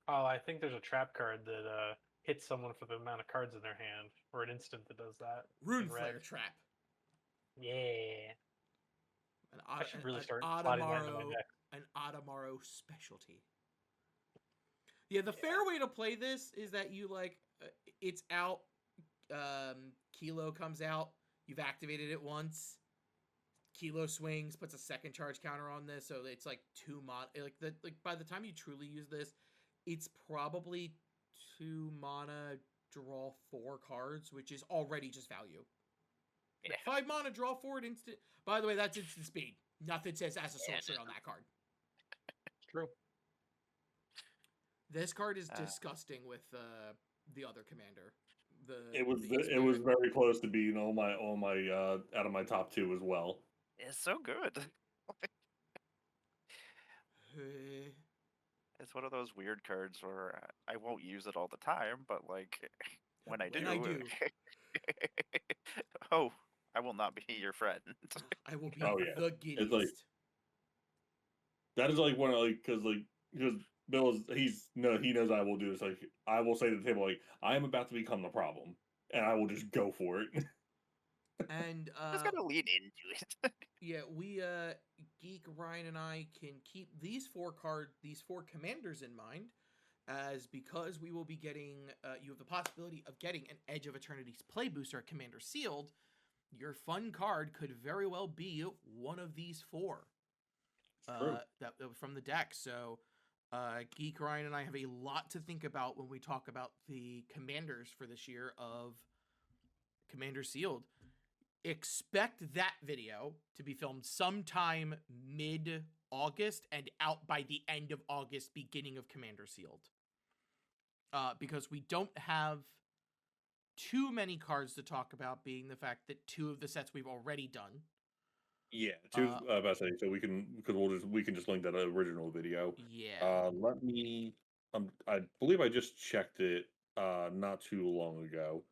Oh, I think there's a trap card that hits someone for the amount of cards in their hand, or an instant that does that. Rune in red. Flare Trap. Yeah. I should really start slotting that into my deck. An Adamaro specialty. Yeah, the fair way to play this is that you, like, it's out, Kilo comes out, you've activated it once, Kilo swings, puts a 2nd charge counter on this, so it's like 2 mana. Like by the time you truly use this, it's probably 2 mana, draw 4 cards, which is already just value. Yeah. 5 mana, draw 4 at instant. By the way, that's instant speed. Nothing says as a sorcery on that card. True. This card is disgusting with the other commander. It was the it was very close to being on my out of my top 2 as well. It's so good. Uh, It's one of those weird cards where I won't use it all the time, but like when I When do, I do. oh, I will not be your friend. I will be Oh, yeah. the It's like- giddiest. That is like one of because Bill he knows I will do this. Like I will say to the table like I am about to become the problem, and I will just go for it. And Just gotta lean into it. yeah, we Geek, Ryan, and I can keep these four commanders in mind, as because we will be getting you have the possibility of getting an Edge of Eternities play booster at Commander Sealed. Your fun card could very well be one of these four. True. That from the deck. So Geek, Ryan, and I have a lot to think about when we talk about the commanders for this year of Commander Sealed. Expect that video to be filmed sometime mid-August and out by the end of August, beginning of Commander Sealed. Because we don't have too many cards to talk about, being the fact that 2 of the sets we've already done. Yeah, about to say so we can just link that original video. Yeah. Let me. I believe I just checked it not too long ago.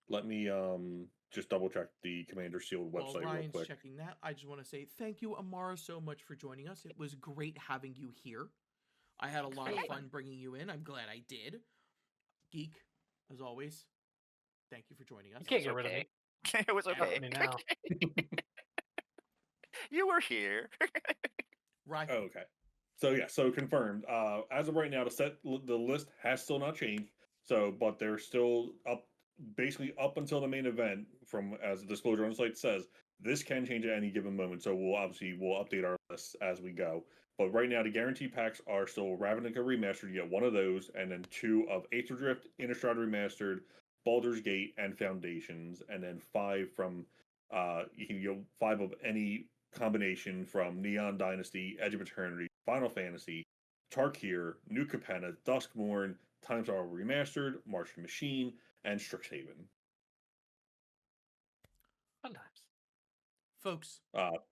Let me just double check the Commander Sealed While website real Ryan's quick. checking that, I just want to say thank you, Emmara, so much for joining us. It was great having you here. I had a lot of fun bringing you in. I'm glad I did. Geek, as always, thank you for joining us. You can't get rid of me. It was Fuck okay. me now. You were here. Right. Oh, okay. So yeah, so confirmed. As of right now, the list has still not changed. So, but they're still up, basically up until the main event. From as the disclosure on the site says, this can change at any given moment. So we'll update our lists as we go. But right now, the guaranteed packs are still Ravnica Remastered. You get one of those, and then 2 of Aether Drift, Innistrad Remastered, Baldur's Gate, and Foundations, and then 5 from you can get 5 of any combination from Neon Dynasty, Edge of Eternity, Final Fantasy, Tarkir, New Capenna, Duskmourn, Time Spiral Remastered, Martian Machine, and Strixhaven. Sometimes. Folks, But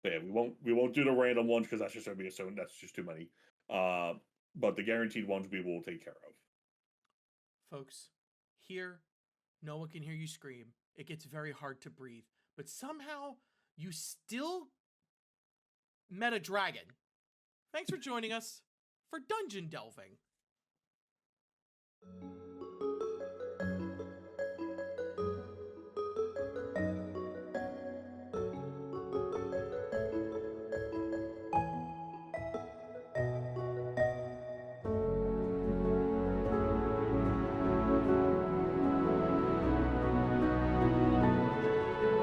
yeah, we won't do the random ones because that's just gonna be that's just too many. But the guaranteed ones we will take care of. folks, here, no one can hear you scream. It gets very hard to breathe. But somehow, you still met a dragon. Thanks for joining us for Dungeon Delving.